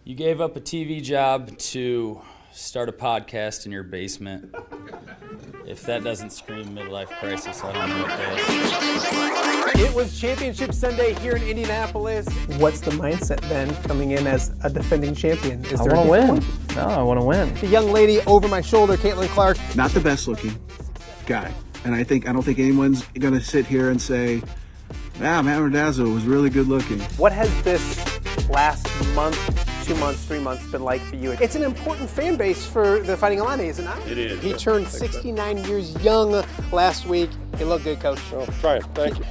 You gave up a TV job to start a podcast in your basement. If that doesn't scream midlife crisis, I don't know what does. It was Championship Sunday here in Indianapolis. What's the mindset then coming in as a defending champion? I want to win. No, I want to win. The young lady over my shoulder, Caitlin Clark. Not the best looking guy. And I don't think anyone's going to sit here and say, Matt Randazzo was really good looking. What has this last month, 2 months, 3 months been like for you? It's an important fan base for the Fighting Illini, is it not? It is. He turned 69 years young last week. He looked good, Coach. Oh, try it. Thank you.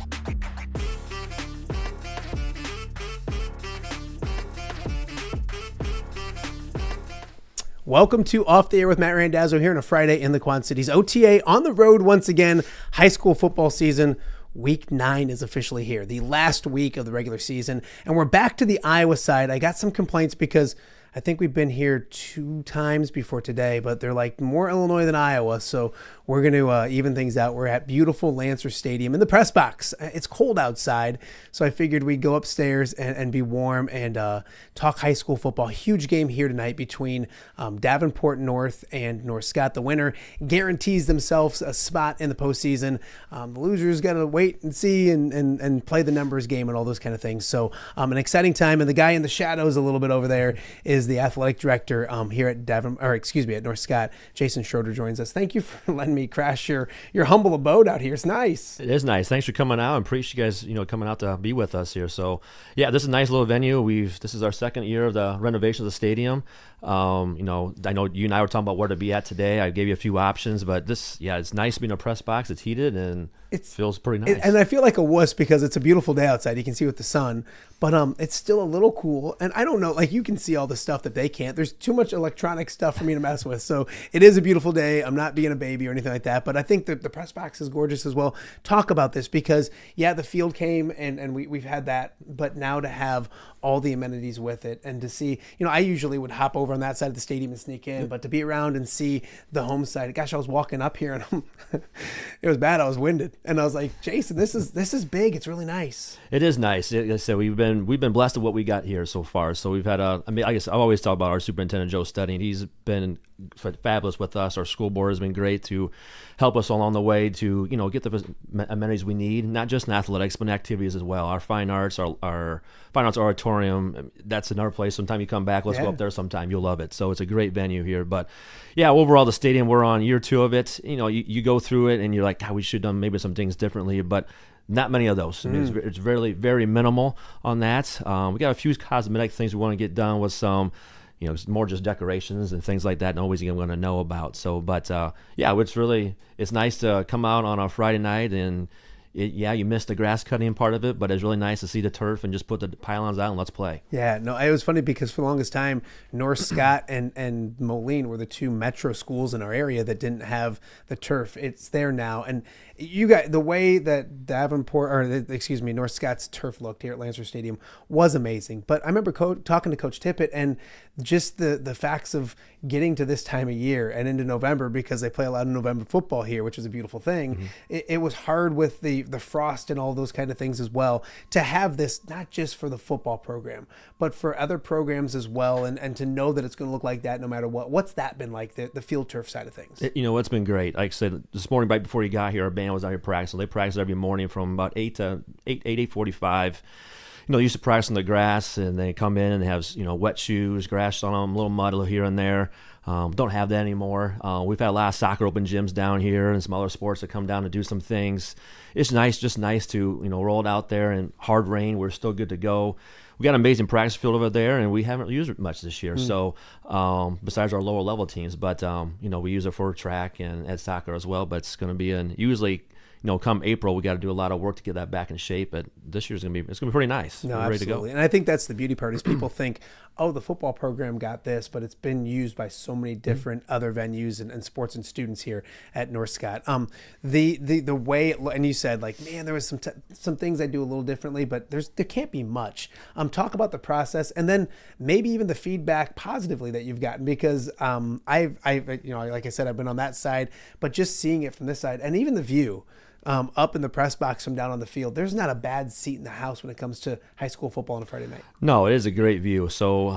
Welcome to Off the Air with Matt Randazzo here on a Friday in the Quad Cities. OTA on the road once again. High school football season. Week 9 is officially here, the last week of the regular season, and we're back to the Iowa side. I got some complaints because I think we've been here 2 times before today, but they're like more Illinois than Iowa, so we're going to even things out. We're at beautiful Lancer Stadium in the press box. It's cold outside, so I figured we'd go upstairs and be warm and talk high school football. Huge game here tonight between Davenport North and North Scott. The winner guarantees themselves a spot in the postseason. The losers got to wait and see and play the numbers game and all those kind of things. So an exciting time. And the guy in the shadows a little bit over there is the athletic director here at at North Scott. Jason Schroeder joins us. Thank you for letting me crash your humble abode out here. It's nice. It is nice. Thanks for coming out, and appreciate you guys, coming out to be with us here. So, yeah, this is a nice little venue. This is our second year of the renovation of the stadium. I know you and I were talking about where to be at today. I gave you a few options, but it's nice being a press box. It's heated and it feels pretty nice. And I feel like a wuss because it's a beautiful day outside. You can see with the sun, but it's still a little cool. And I don't know, like you can see all the stuff that they can't. There's too much electronic stuff for me to mess with. So it is a beautiful day. I'm not being a baby or anything like that, but I think that the press box is gorgeous as well. Talk about this because the field came and we've had that, but now to have all the amenities with it and to see, I usually would hop over on that side of the stadium and sneak in, but to be around and see the home side, gosh, I was walking up here and it was bad. I was winded. And I was like, Jason, this is big. It's really nice. It is nice. Like I said, we've been blessed with what we got here so far. So we've had I guess I've always talked about our superintendent, Joe Studding. He's been fabulous with us. Our school board has been great to help us along the way to, get the amenities we need, not just in athletics, but in activities as well. Our fine arts, our fine arts auditorium, that's another place. Sometime you come back, let's go up there sometime. You'll love it. So it's a great venue here. But yeah, overall, the stadium, we're on year 2 of it. You go through it and you're like, we should have done maybe some things differently, but not many of those. I mean, it's really very minimal on that. We got a few cosmetic things we want to get done with some, more just decorations and things like that. Nobody's going to know about. So, but it's nice to come out on a Friday night and you missed the grass cutting part of it, but it's really nice to see the turf and just put the pylons out and let's play. Yeah, no, it was funny because for the longest time, North Scott and Moline were the 2 metro schools in our area that didn't have the turf. It's there now. And you got the way that North Scott's turf looked here at Lancer Stadium was amazing. But I remember talking to Coach Tippett and just the facts of getting to this time of year and into November, because they play a lot of November football here, which is a beautiful thing. Mm-hmm. It was hard with the frost and all those kind of things as well, to have this not just for the football program, but for other programs as well, and to know that it's going to look like that no matter what. What's that been like, the field turf side of things? It's been great. Like I said, this morning right before you got here, our band was out here practicing. They practice every morning from about 8:45. They used to practice on the grass, and they come in and they have wet shoes, grass on them, a little mud here and there. Don't have that anymore. We've had a lot of soccer open gyms down here and some other sports that come down to do some things. It's just nice to roll it out there in hard rain. We're still good to go. We got an amazing practice field over there, and we haven't used it much this year. So besides our lower level teams, but we use it for track and ed soccer as well. But it's going to be usually. Come April, we got to do a lot of work to get that back in shape. But this year's gonna be pretty nice. No, we're ready to go. And I think that's the beauty part is people think, the football program got this, but it's been used by so many different other venues and sports and students here at North Scott. The way and you said man, there was some things I do a little differently, but there can't be much. Talk about the process and then maybe even the feedback positively that you've gotten, because I've like I said, I've been on that side, but just seeing it from this side and even the view. Up in the press box from down on the field, there's not a bad seat in the house when it comes to high school football on a Friday night. No, it is a great view. So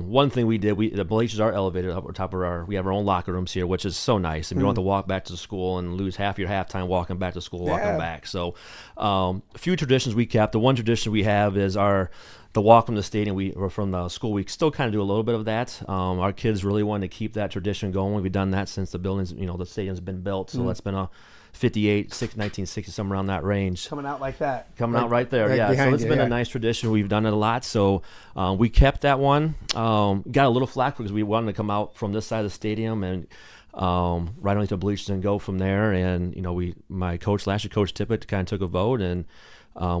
one thing we did, the bleachers are elevated up on top of we have our own locker rooms here, which is so nice. And you don't have to walk back to school and lose half your halftime walking back to school, walking back. So a few traditions we kept. The one tradition we have is the walk from the stadium, or from the school, we still kind of do a little bit of that. Our kids really wanted to keep that tradition going. We've done that since the buildings, the stadium's been built. So that's been a 1960, somewhere around that range. Coming out like that. Coming out right there, yeah. So it's been a nice tradition. We've done it a lot. So we kept that one. Got a little flack because we wanted to come out from this side of the stadium and right underneath the bleachers and go from there. And, my coach last year, Coach Tippett, kind of took a vote and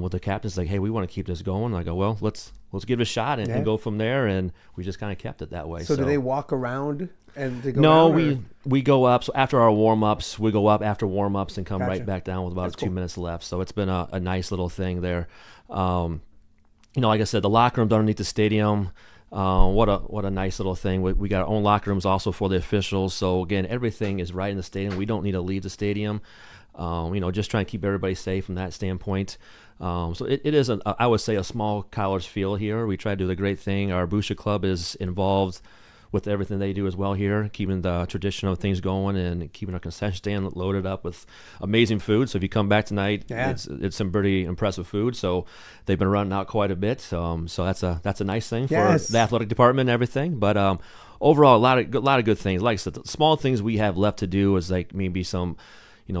with the captains, hey, we want to keep this going. I go, well, let's give it a shot and go from there. And we just kind of kept it that way. So do they walk around and they go No, down, we go up. So after our warm-ups, we go up after warm-ups and come right back down with about 2 minutes left. So it's been a nice little thing there. Like I said, the locker room's underneath the stadium. What a nice little thing. We got our own locker rooms also for the officials. So again, everything is right in the stadium. We don't need to leave the stadium. Just trying to keep everybody safe from that standpoint. So it is, I would say, a small college feel here. We try to do the great thing. Our Booster Club is involved with everything they do as well here, keeping the tradition of things going and keeping our concession stand loaded up with amazing food. So if you come back tonight, it's some pretty impressive food. So they've been running out quite a bit. So that's a nice thing for the athletic department and everything. But overall, a lot of good things. Like I said, the small things we have left to do is like maybe some,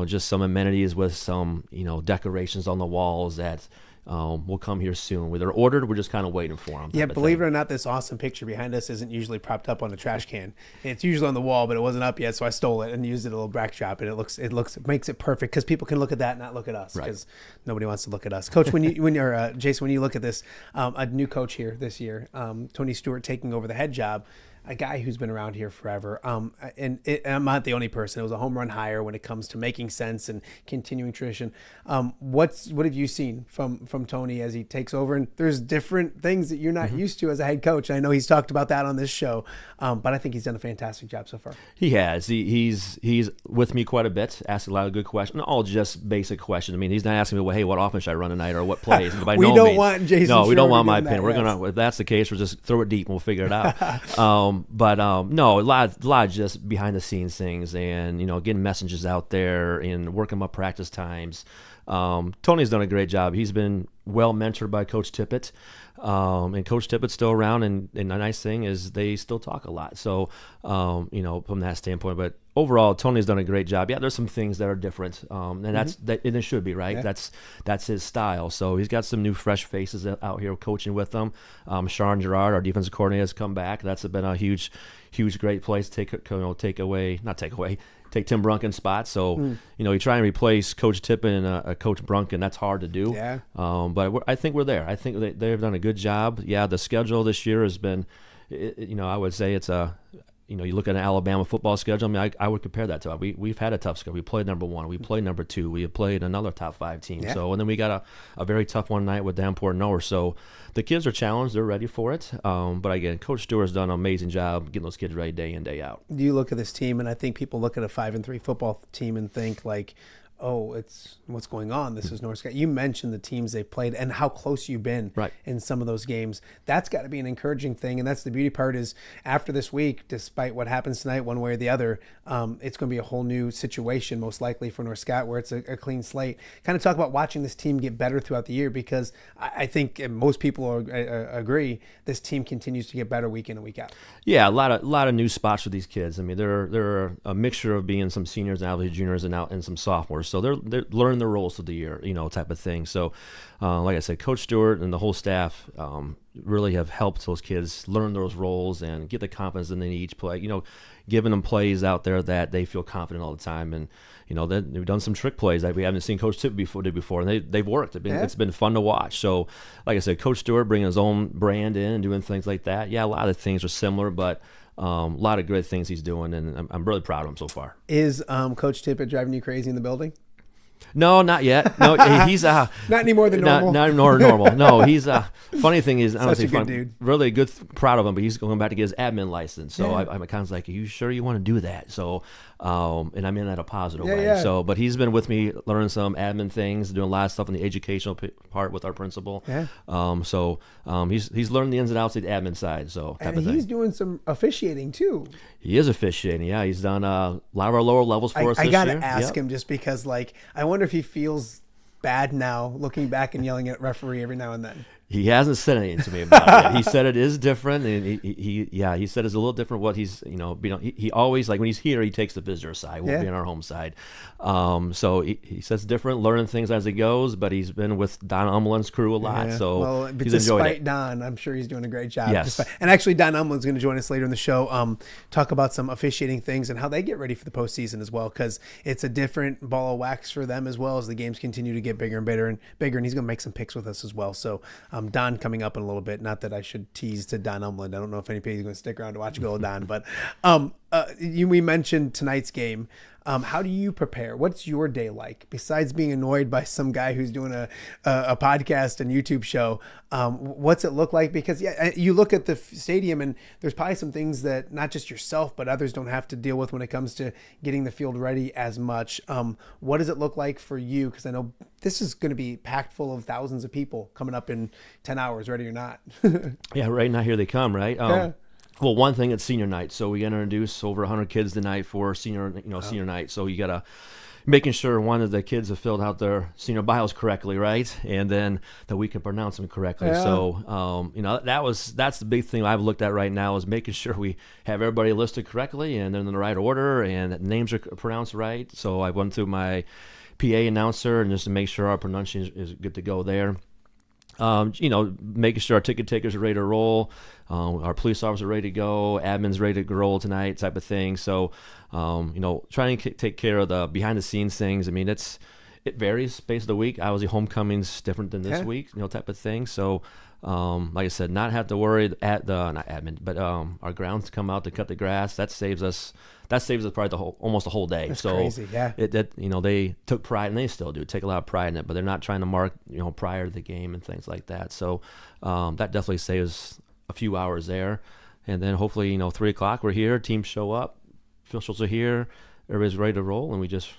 just some amenities with some, decorations on the walls that will come here soon. They're ordered. We're just kind of waiting for them. Yeah, believe it or not, this awesome picture behind us isn't usually propped up on a trash can. It's usually on the wall, but it wasn't up yet, so I stole it and used it at a little backdrop, and it makes it perfect because people can look at that and not look at us because nobody wants to look at us. Coach, Jason, when you look at this, a new coach here this year, Tony Stewart taking over the head job. A guy who's been around here forever. And I'm not the only person. It was a home run hire when it comes to making sense and continuing tradition. What have you seen from Tony as he takes over? And there's different things that you're not used to as a head coach. I know he's talked about that on this show, but I think he's done a fantastic job so far. He has. He's with me quite a bit, asking a lot of good questions, all just basic questions. I mean, he's not asking me, well, hey, what offense should I run tonight or what plays? We don't want Jason. No, we don't want my opinion. opinion. If that's the case, we'll just throw it deep and we'll figure it out. No, a lot of just behind the scenes things and, getting messages out there and working up practice times. Tony's done a great job. He's been well mentored by Coach Tippett. And Coach Tippett's still around, and the nice thing is they still talk a lot. So, from that standpoint, but overall, Tony's done a great job. Yeah, there's some things that are different, and and it should be, right? Yeah. That's his style. So he's got some new fresh faces out here coaching with them. Sharon Gerard, our defensive coordinator, has come back. That's been a huge, great place to take Tim Brunken's spot. So, you try and replace Coach Tippett and Coach Brunken. That's hard to do. Yeah. But I think we're there. I think they've done a good job. Yeah, the schedule this year has been, I would say it's you look at an Alabama football schedule. I mean, I would compare that to it. We've had a tough schedule. We played number 1. We played number 2. We have played another top 5 team. Yeah. So, and then we got a very tough one night with Davenport North. So the kids are challenged. They're ready for it. But again, Coach Stewart's done an amazing job getting those kids ready day in, day out. You look at this team, and I think people look at a 5-3 football team and think like, oh, it's what's going on. This is North Scott. You mentioned the teams they've played and how close you've been in some of those games. That's got to be an encouraging thing. And that's the beauty part is after this week, despite what happens tonight, one way or the other, it's going to be a whole new situation, most likely for North Scott, where it's a clean slate. Kind of talk about watching this team get better throughout the year, because I think most people agree this team continues to get better week in and week out. Yeah, a lot of new spots for these kids. I mean, they're a mixture of being some seniors and obviously juniors and some sophomores. So they're learning their roles through the year, type of thing. So, like I said, Coach Stewart and the whole staff really have helped those kids learn those roles and get the confidence that they need each play. Giving them plays out there that they feel confident all the time. And they've done some trick plays that we haven't seen Coach Tippett did before, and they've worked. It's been fun to watch. So, like I said, Coach Stewart bringing his own brand in and doing things like that. Yeah, a lot of things are similar, but a lot of great things he's doing, and I'm really proud of him so far. Is Coach Tippett driving you crazy in the building? No, not yet. No, he's not any more than normal. Not more normal. No, he's funny thing is, I don't say fun, dude. Really good, proud of him, but he's going back to get his admin license. So I'm kind of like, are you sure you want to do that? So, and I mean that a positive way. Yeah. So, but he's been with me learning some admin things, doing a lot of stuff in the educational part with our principal. Yeah. He's learned the ins and outs of the admin side. So, and he's doing some officiating too. He is officiating. Yeah, he's done a lot of our lower levels for us this year. I got to ask him just because, I wonder if he feels bad now looking back and yelling at referee every now and then. He hasn't said anything to me about it. He said it is different, and he said it's a little different. What he's he always, like when he's here, he takes the visitor side. We'll be on our home side. So he says different, learning things as he goes. But he's been with Don Umland's crew a lot, so he's enjoyed it. Don, I'm sure he's doing a great job. Yes. And actually, Don Umland's going to join us later in the show. Talk about some officiating things and how they get ready for the postseason as well, because it's a different ball of wax for them as well as the games continue to get bigger and better and bigger. And he's going to make some picks with us as well. So. Don coming up in a little bit. Not that I should tease to Don Umland. I don't know if anybody's going to stick around to watch Go Don, but we mentioned tonight's game. How do you prepare? What's your day like besides being annoyed by some guy who's doing a podcast and YouTube show? What's it look like? Because you look at the stadium and there's probably some things that not just yourself, but others don't have to deal with when it comes to getting the field ready as much. What does it look like for you? Because I know this is going to be packed full of thousands of people coming up in 10 hours, ready or not. Yeah, right now here they come, right? Yeah. Well, one thing, it's senior night, so we introduce over 100 kids tonight for senior night. So you gotta making sure one of the kids have filled out their senior bios correctly, right, and then that we can pronounce them correctly. Yeah. So that's the big thing I've looked at right now is making sure we have everybody listed correctly and they're in the right order and that names are pronounced right. So I went through my PA announcer and just to make sure our pronunciation is good to go there. Making sure our ticket takers are ready to roll, our police officers are ready to go, admin's ready to roll tonight, type of thing. So, trying to take care of the behind the scenes things. I mean, it varies space of the week. Obviously, homecoming's different than this week, type of thing. So, like I said, not have to worry not admin, but our grounds come out to cut the grass. That saves us probably almost the whole day. That's so crazy, yeah. They took pride, and they still do take a lot of pride in it, but they're not trying to mark prior to the game and things like that. So that definitely saves a few hours there, and then hopefully 3:00 we're here, teams show up, officials are here, everybody's ready to roll, and we just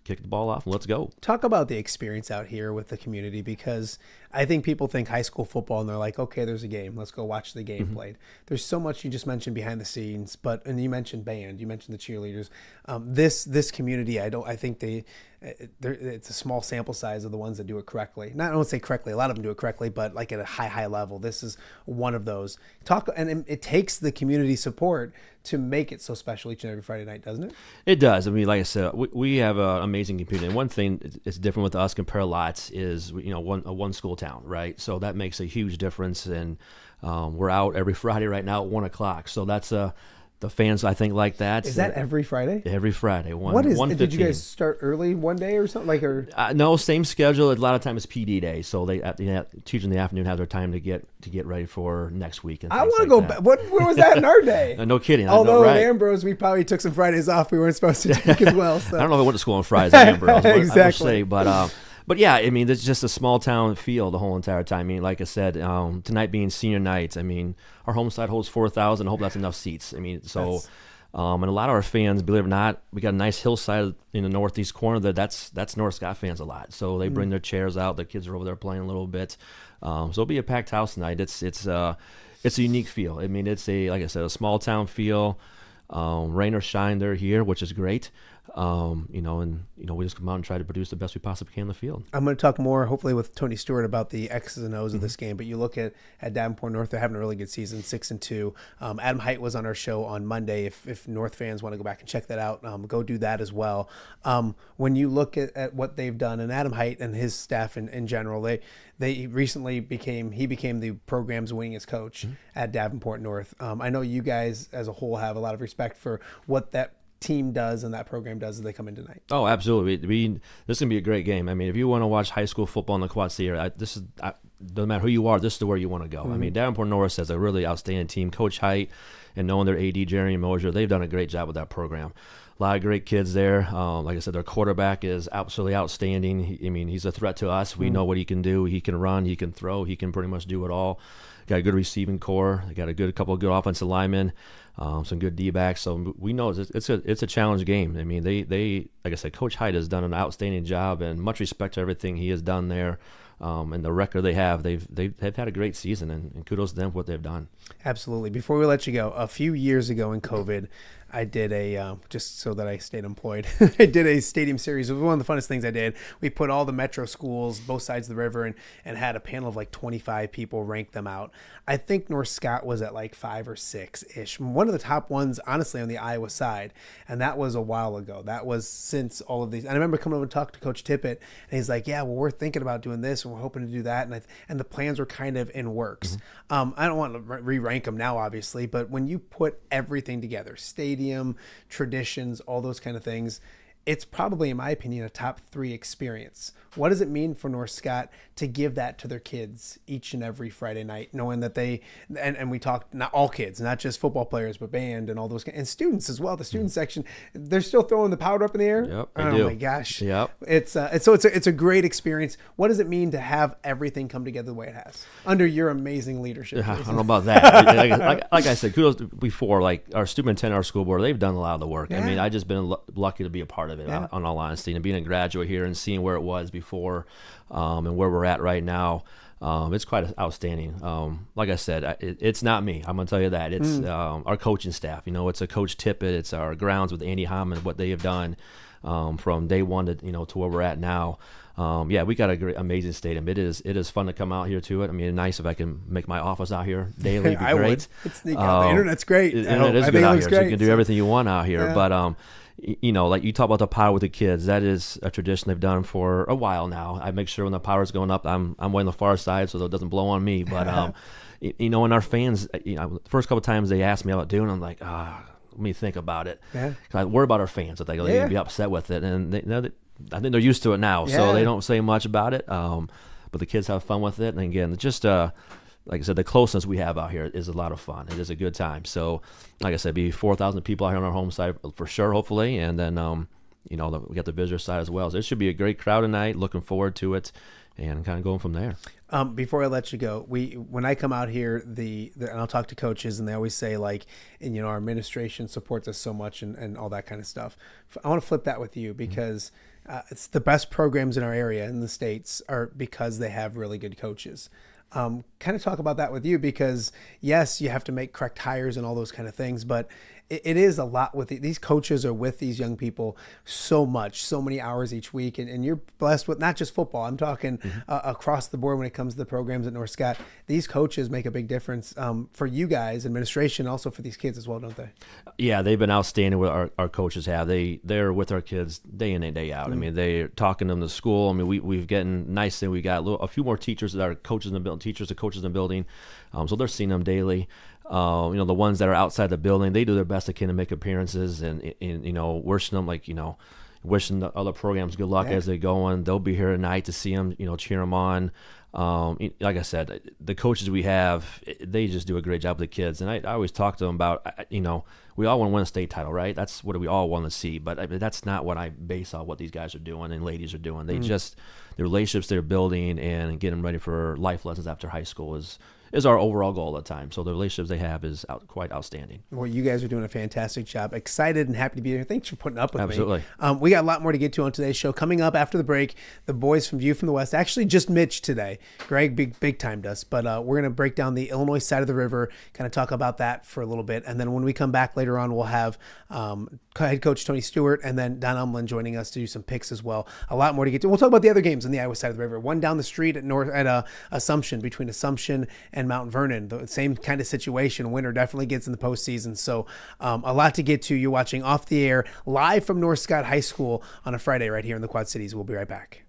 kick the ball off and let's go. Talk about the experience out here with the community, because I think people think high school football and they're like, okay, there's a game, let's go watch the game played. There's so much you just mentioned behind the scenes, and you mentioned band, you mentioned the cheerleaders. This community, I think it's a small sample size of the ones that do it correctly. I don't say correctly, a lot of them do it correctly, but like at a high level, this is one of those. And it takes the community support to make it so special each and every Friday night, doesn't it? It does. I mean, like I said, we have an amazing community. And one thing that's different with us compared to lots is, one school town, right? So that makes a huge difference. And we're out every Friday right now at 1:00. So that's the fans, I think, like that. Is that every Friday? Every Friday. Did you guys start early one day or something? No, same schedule. A lot of times it's PD day, so they teachers in the afternoon have their time to get ready for next week. And I want to go back. Where was that in our day? No kidding. Although right. at Ambrose, we probably took some Fridays off. We weren't supposed to take as well. So. I don't know if I went to school on Fridays at Ambrose. Exactly. I would say, but yeah, I mean, it's just a small town feel the whole entire time. I mean, like I said, tonight being senior night, I mean, our home side holds 4,000. I hope that's enough seats. I mean, so. And a lot of our fans, believe it or not, we got a nice hillside in the northeast corner that's North Scott fans a lot. So they bring their chairs out. The kids are over there playing a little bit. So it'll be a packed house tonight. It's a unique feel. I mean, it's like I said, a small town feel. Rain or shine, they're here, which is great. We just come out and try to produce the best we possibly can in the field. I'm going to talk more, hopefully, with Tony Stewart about the X's and O's of this game. But you look at Davenport North; they're having a really good season, 6-2. Adam Height was on our show on Monday. If North fans want to go back and check that out, go do that as well. When you look at what they've done, and Adam Height and his staff in general, they recently became the program's winningest coach at Davenport North. I know you guys as a whole have a lot of respect for what that team does and that program does as they come in tonight. Oh, absolutely. This is going to be a great game. I mean, if you want to watch high school football in the Quad City area, no matter who you are, this is where you want to go. I mean, Davenport North has a really outstanding team. Coach Height and knowing their AD, Jeremy Mosier, they've done a great job with that program. A lot of great kids there. Like I said, their quarterback is absolutely outstanding. He's a threat to us. We know what he can do. He can run. He can throw. He can pretty much do it all. Got a good receiving core. They got a couple of good offensive linemen. Some good D-backs. So we know it's a challenge game. I mean, they like I said, Coach Height has done an outstanding job, and much respect to everything he has done there. And the record they have, they've had a great season, and kudos to them for what they've done. Absolutely. Before we let you go, a few years ago in COVID, I did just so that I stayed employed, I did a stadium series. It was one of the funnest things I did. We put all the metro schools, both sides of the river, and had a panel of like 25 people rank them out. I think North Scott was at like 5 or 6-ish. One of the top ones, honestly, on the Iowa side. And that was a while ago. That was since all of these. And I remember coming over and talking to Coach Tippett, and he's like, yeah, well, we're thinking about doing this, and we're hoping to do that. And the plans were kind of in works. I don't want to re-rank them now, obviously, but when you put everything together, stadium, traditions, all those kind of things, it's probably, in my opinion, a top 3 experience. What does it mean for North Scott to give that to their kids each and every Friday night, knowing that they, and we talked, not all kids, not just football players, but band and all those, and students as well. The student section, they're still throwing the powder up in the air. Yep, oh do. My gosh. Yep. It's a great experience. What does it mean to have everything come together the way it has under your amazing leadership? I don't know about that. like I said, kudos before, like our superintendent, our school board, they've done a lot of the work. I mean, I just been lucky to be a part of it, on all honesty, and being a graduate here and seeing where it was before, and where we're at right now. It's quite outstanding. Like I said, it's not me. I'm going to tell you that. It's our coaching staff. It's a Coach Tippett. It's our grounds with Andy Hammond, what they have done from day one to to where we're at now. We got a great, amazing stadium. It is fun to come out here to it. I mean, nice if I can make my office out here daily. Be I great. would. It's the internet's great. It is good out here. Great, so you can do everything you want out here. Yeah. But like you talk about the power with the kids, that is a tradition they've done for a while now. I make sure when the power's going up, I'm way on the far side so that it doesn't blow on me. But and our fans, the first couple of times they asked me about doing, I'm like, let me think about it. Yeah. 'Cause I worry about our fans. That they're going to be upset with it, and I think they're used to it now, so they don't say much about it. But the kids have fun with it, and again, just like I said, the closeness we have out here is a lot of fun. It is a good time. So, like I said, be 4,000 people out here on our home side for sure, hopefully, and then we got the visitor side as well. So it should be a great crowd tonight. Looking forward to it, and kind of going from there. Before I let you go, when I come out here, and I'll talk to coaches, and they always say our administration supports us so much and all that kind of stuff. I want to flip that with you because it's the best programs in our area in the States are because they have really good coaches. Kind of talk about that with you because yes, you have to make correct hires and all those kind of things, but it is a lot with these coaches are with these young people so many hours each week, and you're blessed with not just football. I'm talking across the board when it comes to the programs at North Scott. These coaches make a big difference for you guys, administration, also for these kids as well, don't they? Yeah, they've been outstanding. With our coaches have they're with our kids day in and day out. I mean, they're talking to them to school. I mean, we've gotten nice thing. We got a few more teachers that are coaches in the building, teachers and coaches in the building, so they're seeing them daily. The ones that are outside the building, they do their best they can to make appearances and wishing them wishing the other programs good luck as they go on. They'll be here tonight to see them, cheer them on. Like I said, the coaches we have, they just do a great job with the kids. And I always talk to them about, we all want to win a state title, right? That's what we all want to see. But that's not what I base on what these guys are doing and ladies are doing. They just, the relationships they're building and getting them ready for life lessons after high school is our overall goal at the time. So the relationships they have is quite outstanding. Well, you guys are doing a fantastic job. Excited and happy to be here. Thanks for putting up with me. Absolutely. We got a lot more to get to on today's show. Coming up after the break, the boys from View from the West, actually just Mitch today. Greg big timed us, but we're going to break down the Illinois side of the river, kind of talk about that for a little bit. And then when we come back later on, we'll have Head Coach Tony Stewart and then Don Umland joining us to do some picks as well. A lot more to get to. We'll talk about the other games on the Iowa side of the river. One down the street at Assumption, between Assumption and Mount Vernon. The same kind of situation. Winner definitely gets in the postseason. So a lot to get to. You're watching Off the Air live from North Scott High School on a Friday right here in the Quad Cities. We'll be right back.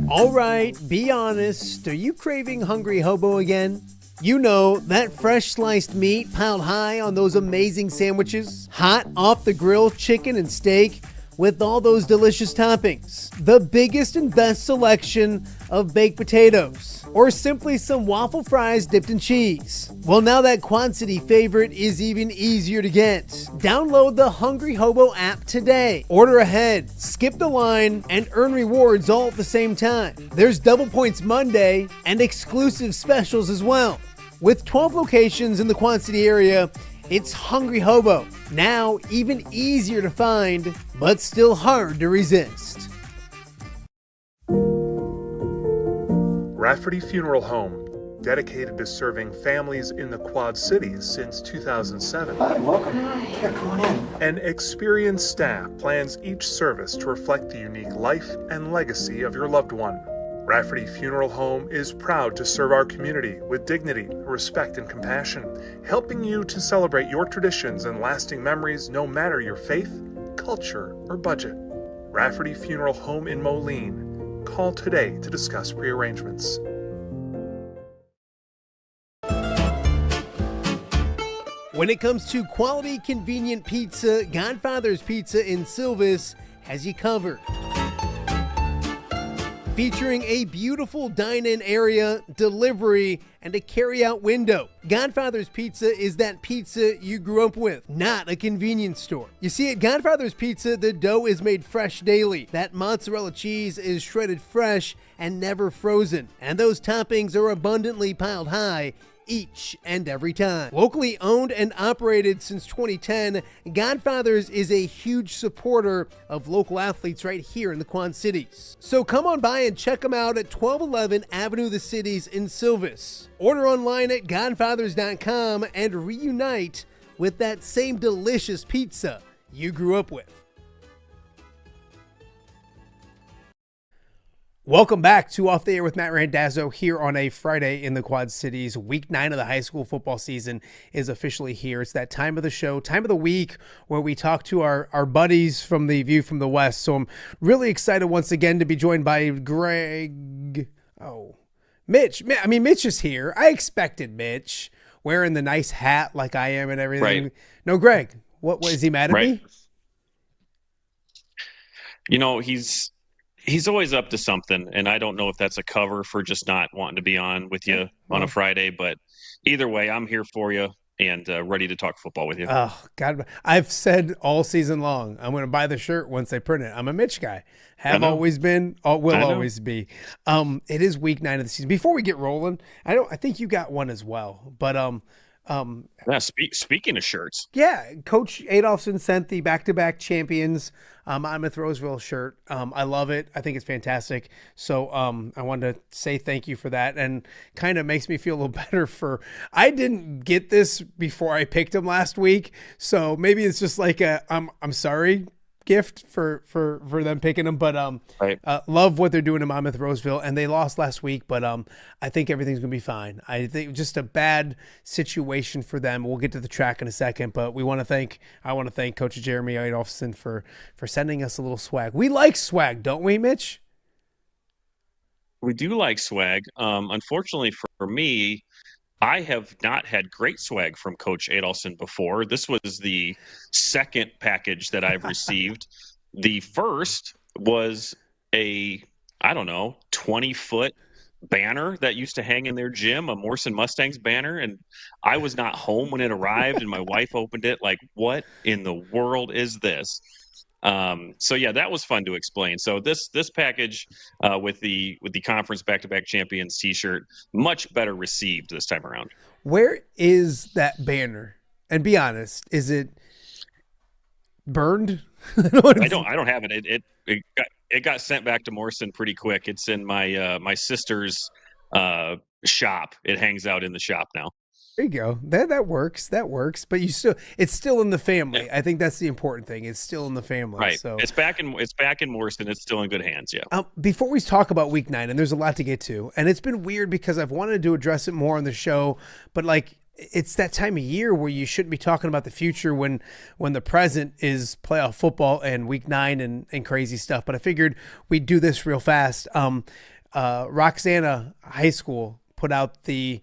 All right, be honest. Are you craving Hungry Hobo again? That fresh sliced meat piled high on those amazing sandwiches, hot off the grill chicken and steak with all those delicious toppings, the biggest and best selection of baked potatoes, or simply some waffle fries dipped in cheese. Well, now that Quad City favorite is even easier to get. Download the Hungry Hobo app today. Order ahead, skip the line, and earn rewards all at the same time. There's Double Points Monday and exclusive specials as well. With 12 locations in the Quad City area, it's Hungry Hobo. Now even easier to find, but still hard to resist. Rafferty Funeral Home, dedicated to serving families in the Quad Cities since 2007. Hi, welcome. Here, come on in. An experienced staff plans each service to reflect the unique life and legacy of your loved one. Rafferty Funeral Home is proud to serve our community with dignity, respect, and compassion, helping you to celebrate your traditions and lasting memories no matter your faith, culture, or budget. Rafferty Funeral Home in Moline. Call today to discuss prearrangements. When it comes to quality, convenient pizza, Godfather's Pizza in Silvis has you covered. Featuring a beautiful dine-in area, delivery, and a carry-out window. Godfather's Pizza is that pizza you grew up with, not a convenience store. You see, at Godfather's Pizza, the dough is made fresh daily. That mozzarella cheese is shredded fresh and never frozen. And those toppings are abundantly piled high each and every time. Locally owned and operated since 2010, Godfather's is a huge supporter of local athletes right here in the Quad Cities. So come on by and check them out at 1211 Avenue of the Cities in Silvis. Order online at godfathers.com and reunite with that same delicious pizza you grew up with. Welcome back to Off the Air with Matt Randazzo here on a Friday in the Quad Cities. Week 9 of the high school football season is officially here. It's that time of the show, time of the week where we talk to our buddies from the View from the West. So I'm really excited once again to be joined by Mitch. I mean, Mitch is here. I expected Mitch wearing the nice hat like I am and everything. Right. No, Greg, what is he mad at me? You know, he's always up to something, and I don't know if that's a cover for just not wanting to be on with you on a Friday, but either way, I'm here for you and ready to talk football with you. Oh, God. I've said all season long, I'm going to buy the shirt once they print it. I'm a Mitch guy. Have always been, will always be. It is week 9 of the season. Before we get rolling, I think you got one as well, but speaking of shirts. Yeah, Coach Adolphson sent the back-to-back champions Monmouth Roseville shirt. I love it. I think it's fantastic. So I wanted to say thank you for that, and kind of makes me feel a little better I didn't get this before I picked him last week, so maybe it's just like I'm sorry gift for them picking them, but love what they're doing in Monmouth Roseville, and they lost last week, but I think everything's gonna be fine. I think just a bad situation for them. We'll get to the track in a second, but I want to thank Coach Jeremy Adolphson for sending us a little swag. We like swag, don't we, Mitch? We do like swag. Unfortunately for me, I have not had great swag from Coach Adolphson before. This was the second package that I've received. The first was a, 20-foot banner that used to hang in their gym, a Morrison Mustangs banner, and I was not home when it arrived, and my wife opened it like, what in the world is this? So yeah, that was fun to explain. So this package with the conference back-to-back champions t-shirt, much better received this time around. Where is that banner? And be honest, is it burned? I don't have it. It got sent back to Morrison pretty quick. It's in my sister's shop. It hangs out in the shop now. There you go. That works. But it's still in the family. Yeah. I think that's the important thing. It's still in the family. Right. So it's back in Morrison. It's still in good hands. Yeah. Before we talk about week 9, and there's a lot to get to, and it's been weird because I've wanted to address it more on the show, but it's that time of year where you shouldn't be talking about the future when the present is playoff football and week 9 and crazy stuff. But I figured we'd do this real fast. Roxana High School put out the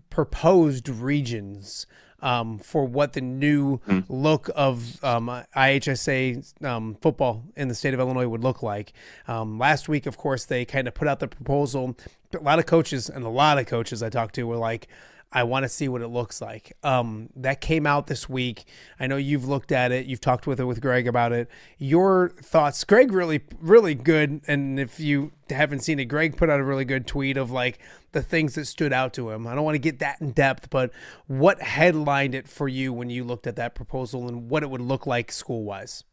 proposed regions for what the new look of IHSA football in the state of Illinois would look like. Last week, of course, they kind of put out the proposal. A lot of coaches I talked to were like, I want to see what it looks like. That came out this week. I know you've looked at it. You've talked with Greg about it. Your thoughts? Greg really, really good. And if you haven't seen it, Greg put out a really good tweet of the things that stood out to him. I don't want to get that in depth, but what headlined it for you when you looked at that proposal and what it would look like school-wise?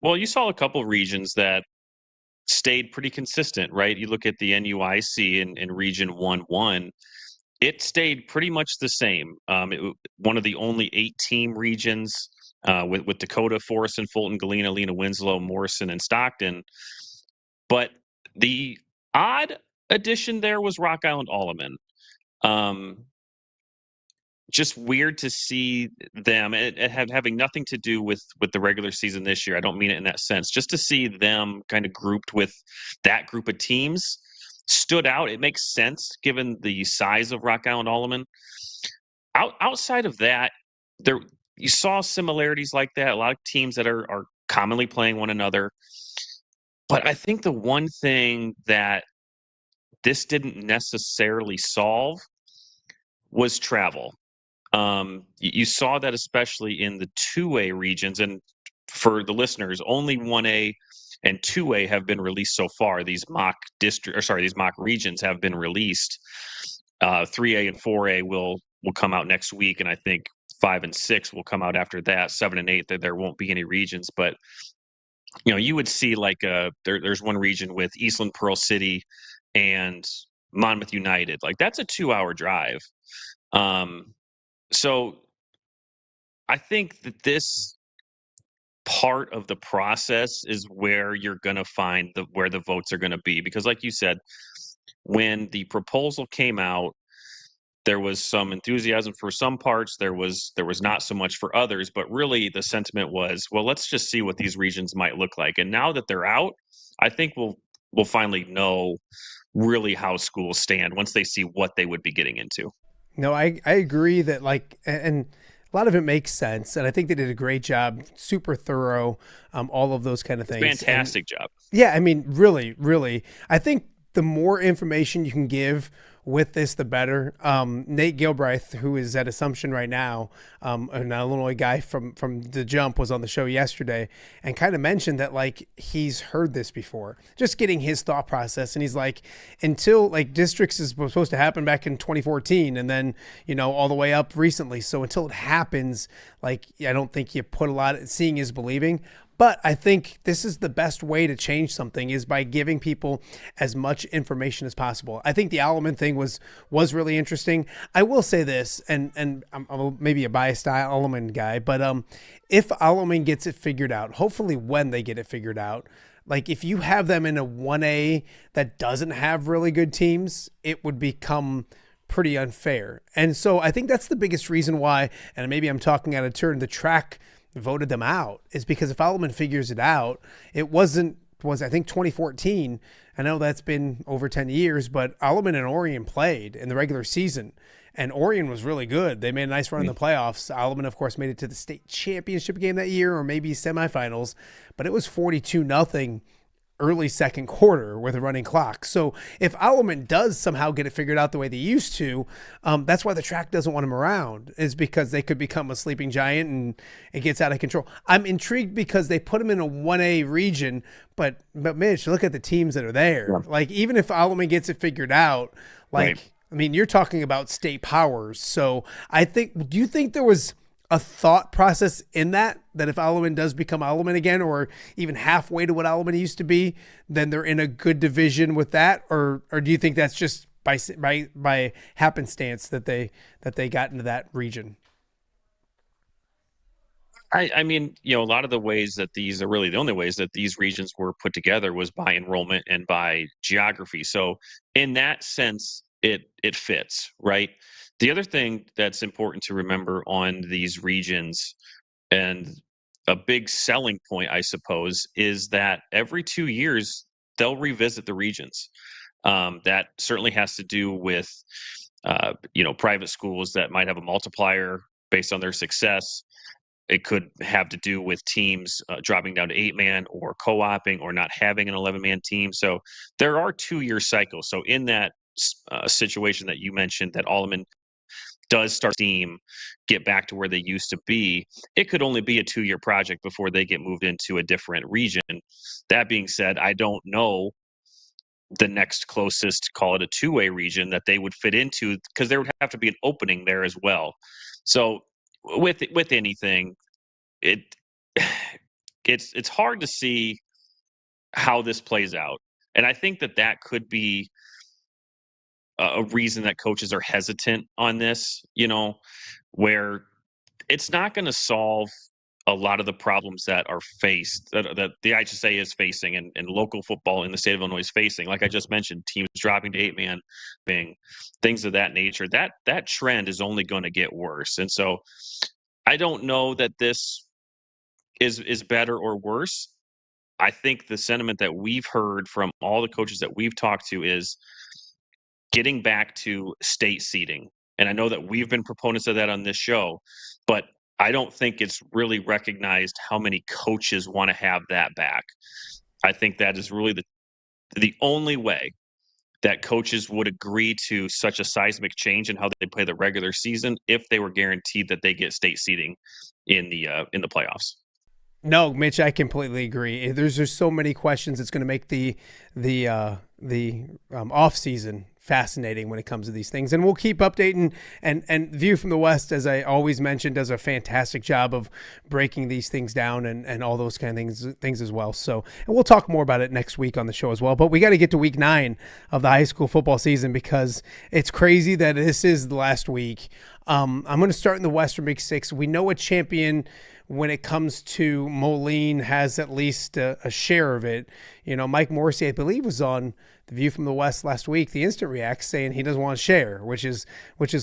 Well, you saw a couple of regions that stayed pretty consistent, right? You look at the NUIC in Region 1-1, it stayed pretty much the same. One of the only 8-team regions with Dakota, Forreston, Fulton, Galena, Lena, Winslow, Morrison, and Stockton. But the odd addition there was Rock Island Alleman. Just weird to see them having nothing to do with the regular season this year. I don't mean it in that sense. Just to see them kind of grouped with that group of teams stood out. It makes sense given the size of Rock Island Alleman. Outside of that, there you saw similarities like that. A lot of teams that are commonly playing one another. But I think the one thing that this didn't necessarily solve was travel. You saw that especially in the 2A regions, and for the listeners, only 1A and 2A have been released so far. These mock these mock regions have been released. 3A and 4A will come out next week, and I think 5 and 6 will come out after that. 7 and 8, there won't be any regions, but you would see like there's one region with Eastland Pearl City and Monmouth United. Like that's a 2-hour drive. So I think that this part of the process is where you're going to find where the votes are going to be, because like you said, when the proposal came out, there was some enthusiasm for some parts. There was not so much for others, but really the sentiment was, well, let's just see what these regions might look like. And now that they're out, I think we'll finally know really how schools stand once they see what they would be getting into. No, I agree that and a lot of it makes sense. And I think they did a great job, super thorough, all of those kind of things. Fantastic job. Yeah, I mean, really, really. I think the more information you can give with this, the better. Nate Gilbreth, who is at Assumption right now, an Illinois guy from the jump, was on the show yesterday and kind of mentioned that he's heard this before, just getting his thought process. And he's like, until districts is supposed to happen back in 2014 and then, all the way up recently. So until it happens, I don't think you put a lot of seeing is believing. But I think this is the best way to change something is by giving people as much information as possible. I think the Alleman thing was really interesting. I will say this, and I'm maybe a biased Alleman guy, but if Alleman gets it figured out, hopefully when they get it figured out, if you have them in a 1A that doesn't have really good teams, it would become pretty unfair. And so I think that's the biggest reason why, and maybe I'm talking out of turn, the track voted them out, is because if Alleman figures it out, it was I think 2014. I know that's been over 10 years, but Alleman and Orion played in the regular season, and Orion was really good. They made a nice run in the playoffs. Alleman, of course, made it to the state championship game that year, or maybe semifinals, but it was 42-0 early second quarter with a running clock. So if Alleman does somehow get it figured out the way they used to, that's why the track doesn't want them around, is because they could become a sleeping giant and it gets out of control. I'm intrigued because they put them in a 1A region, but Mitch, look at the teams that are there. Yeah. Even if Alleman gets it figured out, right. I mean, you're talking about state powers. So do you think there was a thought process in that if Alleman does become Alleman again, or even halfway to what Alleman used to be, then they're in a good division with that? Or do you think that's just by happenstance that they got into that region? I mean, a lot of the ways that these are really the only ways that these regions were put together was by enrollment and by geography. So in that sense, it fits, right? The other thing that's important to remember on these regions, and a big selling point, I suppose, is that every 2 years they'll revisit the regions. That certainly has to do with, private schools that might have a multiplier based on their success. It could have to do with teams dropping down to 8-man or co-oping or not having an 11-man team. So there are 2-year cycles. So in that situation that you mentioned, that Alleman does start steam, get back to where they used to be, it could only be a 2-year project before they get moved into a different region. That being said, I don't know the next closest, call it a 2A region, that they would fit into, because there would have to be an opening there as well. So with anything, it's hard to see how this plays out. And I think that could be a reason that coaches are hesitant on this, where it's not going to solve a lot of the problems that are faced, that the IHSA is facing, and local football in the state of Illinois is facing. Like I just mentioned, teams dropping to 8-man, things of that nature. That trend is only going to get worse. And so I don't know that this is better or worse. I think the sentiment that we've heard from all the coaches that we've talked to is getting back to state seating. And I know that we've been proponents of that on this show, but I don't think it's really recognized how many coaches want to have that back. I think that is really the only way that coaches would agree to such a seismic change in how they play the regular season if they were guaranteed that they get state seating in the playoffs. No, Mitch, I completely agree. There's just so many questions. It's going to make the off season fascinating when it comes to these things, and we'll keep updating. And View from the West, as I always mentioned, does a fantastic job of breaking these things down and all those kind of things as well. So, and we'll talk more about it next week on the show as well. But we got to get to week 9 of the high school football season because it's crazy that this is the last week. I'm going to start in the Western Big Six. We know a champion when it comes to Moline has at least a share of it. You know, Mike Morrissey, I believe, was on The View from the West last week, the Instant React, saying he doesn't want to share, which is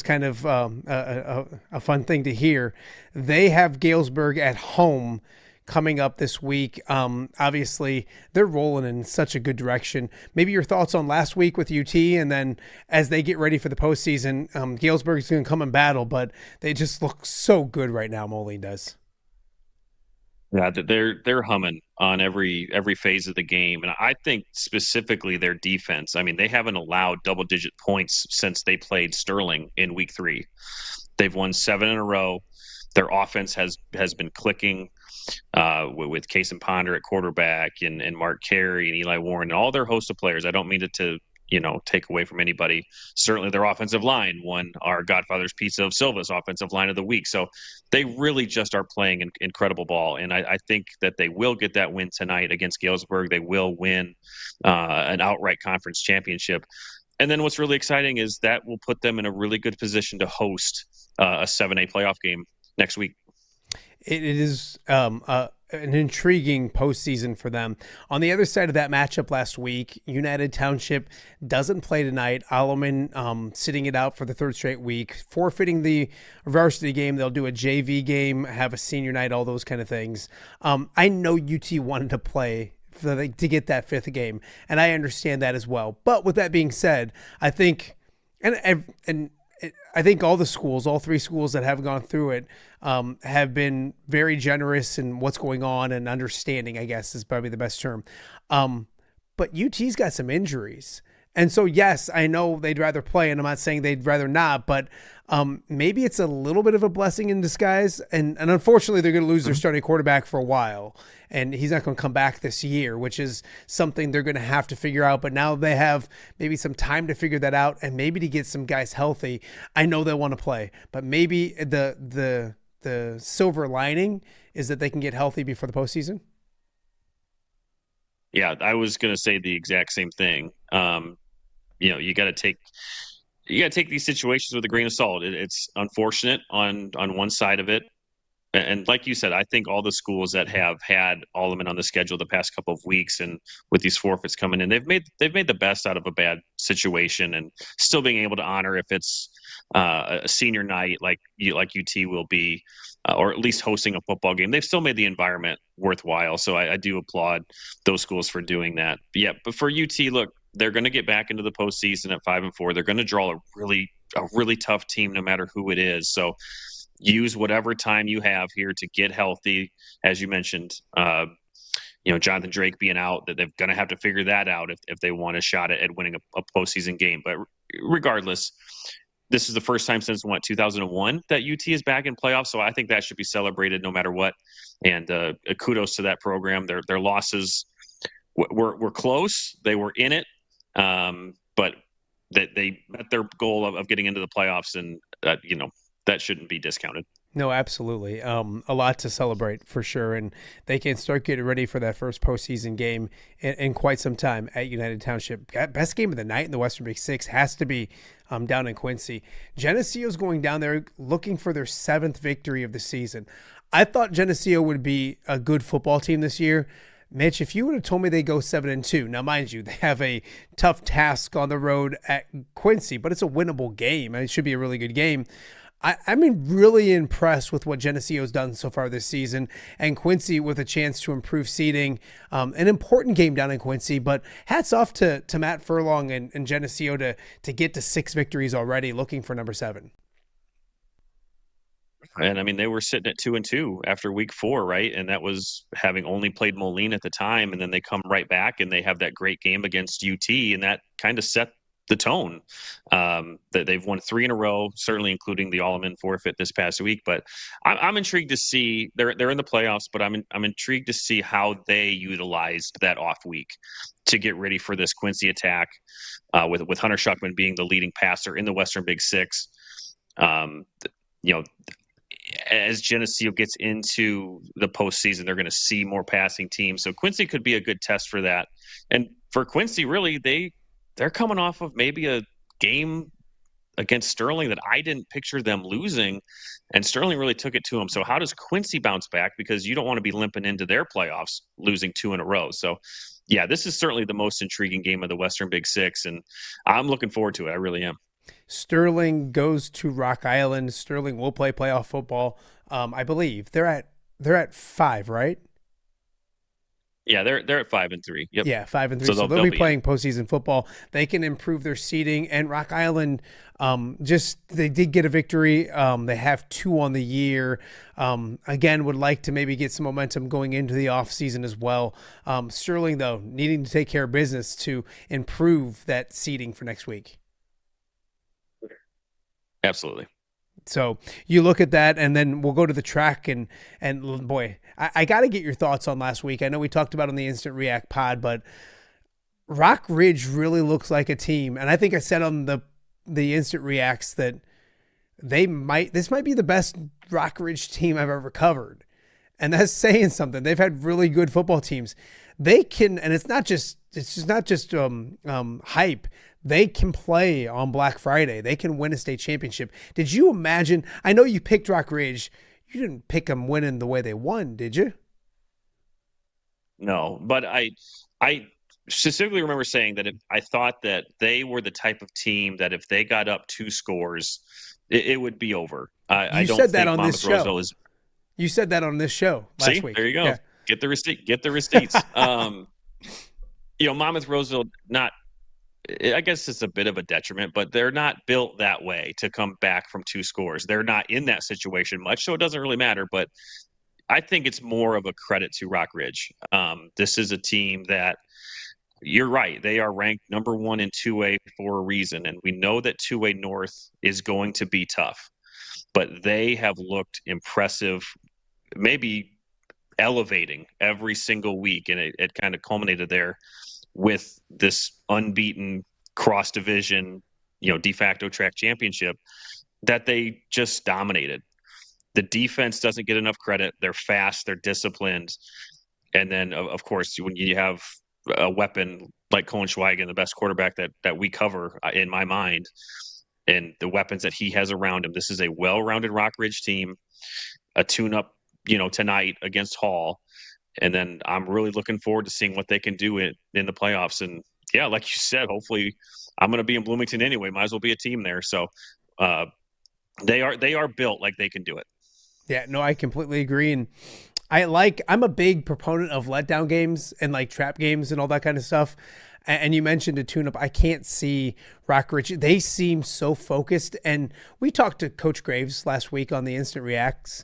kind of a fun thing to hear. They have Galesburg at home coming up this week. Obviously, they're rolling in such a good direction. Maybe your thoughts on last week with UT, and then as they get ready for the postseason, Galesburg is going to come and battle, but they just look so good right now, Moline does. Yeah, they're humming on every phase of the game, and I think specifically their defense. I mean, they haven't allowed double-digit points since they played Sterling in Week 3. They've won 7 in a row. Their offense has been clicking with Case and Ponder at quarterback, and Mark Carey and Eli Warren and all their host of players. I don't mean it to take away from anybody. Certainly their offensive line won our Godfather's Pizza of Silva's offensive line of the week. So they really just are playing incredible ball. And I think that they will get that win tonight against Galesburg. They will win an outright conference championship. And then what's really exciting is that will put them in a really good position to host a 7A playoff game next week. It is an intriguing postseason for them. On the other side of that matchup last week, United Township doesn't play tonight. Alleman sitting it out for the 3rd straight week, forfeiting the varsity game. They'll do a JV game, have a senior night, all those kind of things. I know UT wanted to play to get that 5th game, and I understand that as well. But with that being said, I think I think all the schools, all 3 schools that have gone through it, have been very generous in what's going on and understanding, I guess is probably the best term. But UT's got some injuries. And so, yes, I know they'd rather play, and I'm not saying they'd rather not, but maybe it's a little bit of a blessing in disguise. And unfortunately, they're going to lose their starting quarterback for a while, and he's not going to come back this year, which is something they're going to have to figure out. But now they have maybe some time to figure that out, and maybe to get some guys healthy. I know they want to play, but maybe the silver lining is that they can get healthy before the postseason. Yeah, I was going to say the exact same thing. You got to take these situations with a grain of salt. It's unfortunate on one side of it, and like you said, I think all the schools that have had Alleman on the schedule the past couple of weeks, and with these forfeits coming in, they've made the best out of a bad situation, and still being able to honor if it's a senior night like UT will be, or at least hosting a football game. They've still made the environment worthwhile. So I do applaud those schools for doing that. But for UT, look, they're going to get back into the postseason at 5-4. They're going to draw a really tough team, no matter who it is. So use whatever time you have here to get healthy. As you mentioned, Jonathan Drake being out, that they're going to have to figure that out if they want a shot at winning a postseason game. But regardless, this is the first time since 2001 that UT is back in playoffs. So I think that should be celebrated no matter what. And kudos to that program. Their losses were close. They were in it, but they met their goal of getting into the playoffs, and that shouldn't be discounted. No, absolutely. A lot to celebrate for sure. And they can start getting ready for that first postseason game in quite some time at United Township. Best game of the night in the Western Big Six has to be down in Quincy. Geneseo's going down there looking for their 7th victory of the season. I thought Geneseo would be a good football team this year. Mitch, if you would have told me they go 7-2, now mind you, they have a tough task on the road at Quincy, but it's a winnable game. It should be a really good game. I mean, really impressed with what Geneseo's done so far this season, and Quincy with a chance to improve seeding. An important game down in Quincy, but hats off to Matt Furlong and Geneseo to get to 6 victories already, looking for number 7. And I mean, they were sitting at 2-2 after week 4, right? And that was having only played Moline at the time. And then they come right back and they have that great game against UT, and that kind of set the tone. That they've won 3 in a row, certainly including the All-Amin forfeit this past week. But I'm intrigued to see they're in the playoffs, but I'm intrigued to see how they utilized that off week to get ready for this Quincy attack, with Hunter Schuckman being the leading passer in the Western Big Six. As Geneseo gets into the postseason, they're going to see more passing teams. So Quincy could be a good test for that. And for Quincy, really, they're coming off of maybe a game against Sterling that I didn't picture them losing, and Sterling really took it to them. So how does Quincy bounce back? Because you don't want to be limping into their playoffs, losing 2 in a row. So, yeah, this is certainly the most intriguing game of the Western Big Six, and I'm looking forward to it. I really am. Sterling goes to Rock Island. Sterling will play playoff football. I believe they're at 5, right? Yeah, they're at 5-3. Yep. Yeah, 5-3. So they'll be playing postseason football. They can improve their seeding. And Rock Island, they did get a victory. They have 2 on the year. Again, would like to maybe get some momentum going into the off season as well. Sterling, though, needing to take care of business to improve that seeding for next week. Absolutely. So you look at that, and then we'll go to the track, and boy, I got to get your thoughts on last week. I know we talked about it on the Instant React pod, but Rock Ridge really looks like a team, and I think I said on the Instant Reacts that this might be the best Rock Ridge team I've ever covered, and that's saying something. They've had really good football teams. They can, and it's just not just hype. They can play on Black Friday. They can win a state championship. Did you imagine? I know you picked Rock Ridge. You didn't pick them winning the way they won, did you? No, but I specifically remember saying that I thought that they were the type of team that if they got up 2 scores, it would be over. I don't said that think on Monmouth this show. Roseville is. You said that on this show last week. There you go. Yeah. Get the receipt. Get the receipts. Monmouth Roseville, not. I guess it's a bit of a detriment, but they're not built that way to come back from 2 scores. They're not in that situation much, so it doesn't really matter. But I think it's more of a credit to Rock Ridge. This is a team that, you're right, they are ranked number 1 in 2A for a reason, and we know that 2A North is going to be tough. But they have looked impressive, maybe elevating every single week, and it kind of culminated there with this unbeaten cross-division, de facto track championship that they just dominated. The defense doesn't get enough credit. They're fast, they're disciplined. And then, of course, when you have a weapon like Colin Schweigen, the best quarterback that we cover in my mind, and the weapons that he has around him, this is a well-rounded Rock Ridge team, a tune-up, tonight against Hall. And then I'm really looking forward to seeing what they can do in the playoffs. And yeah, like you said, hopefully I'm going to be in Bloomington anyway. Might as well be a team there. So they are built like they can do it. Yeah, no, I completely agree. And I'm a big proponent of letdown games and like trap games and all that kind of stuff. And you mentioned a tune-up. I can't see Rock Ridge. They seem so focused. And we talked to Coach Graves last week on the Instant Reacts.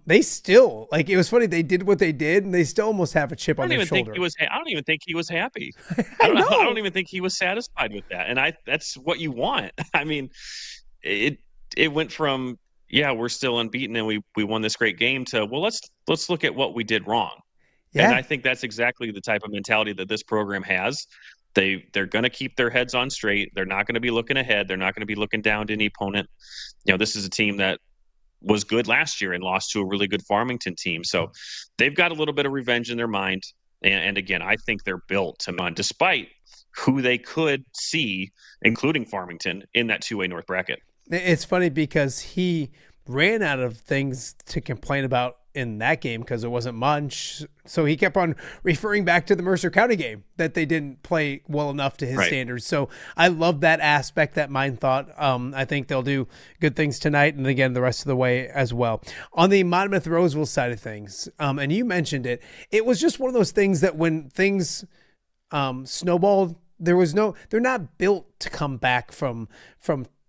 They still, it was funny. They did what they did, and they still almost have a chip on their shoulder. I don't even think he was happy. I don't even think he was satisfied with that. And that's what you want. I mean, it went from, yeah, we're still unbeaten and we won this great game to, well, let's look at what we did wrong. Yeah. And I think that's exactly the type of mentality that this program has. They're going to keep their heads on straight. They're not going to be looking ahead. They're not going to be looking down to any opponent. This is a team that was good last year and lost to a really good Farmington team. So they've got a little bit of revenge in their mind. And again, I think they're built to run despite who they could see, including Farmington, in that 2A North bracket. It's funny because he ran out of things to complain about in that game because it wasn't much. So he kept on referring back to the Mercer County game that they didn't play well enough to his standards. So I love that aspect, that mind thought. I think they'll do good things tonight and again the rest of the way as well. On the Monmouth Roseville side of things, and you mentioned it, it was just one of those things that when things snowballed, they're not built to come back from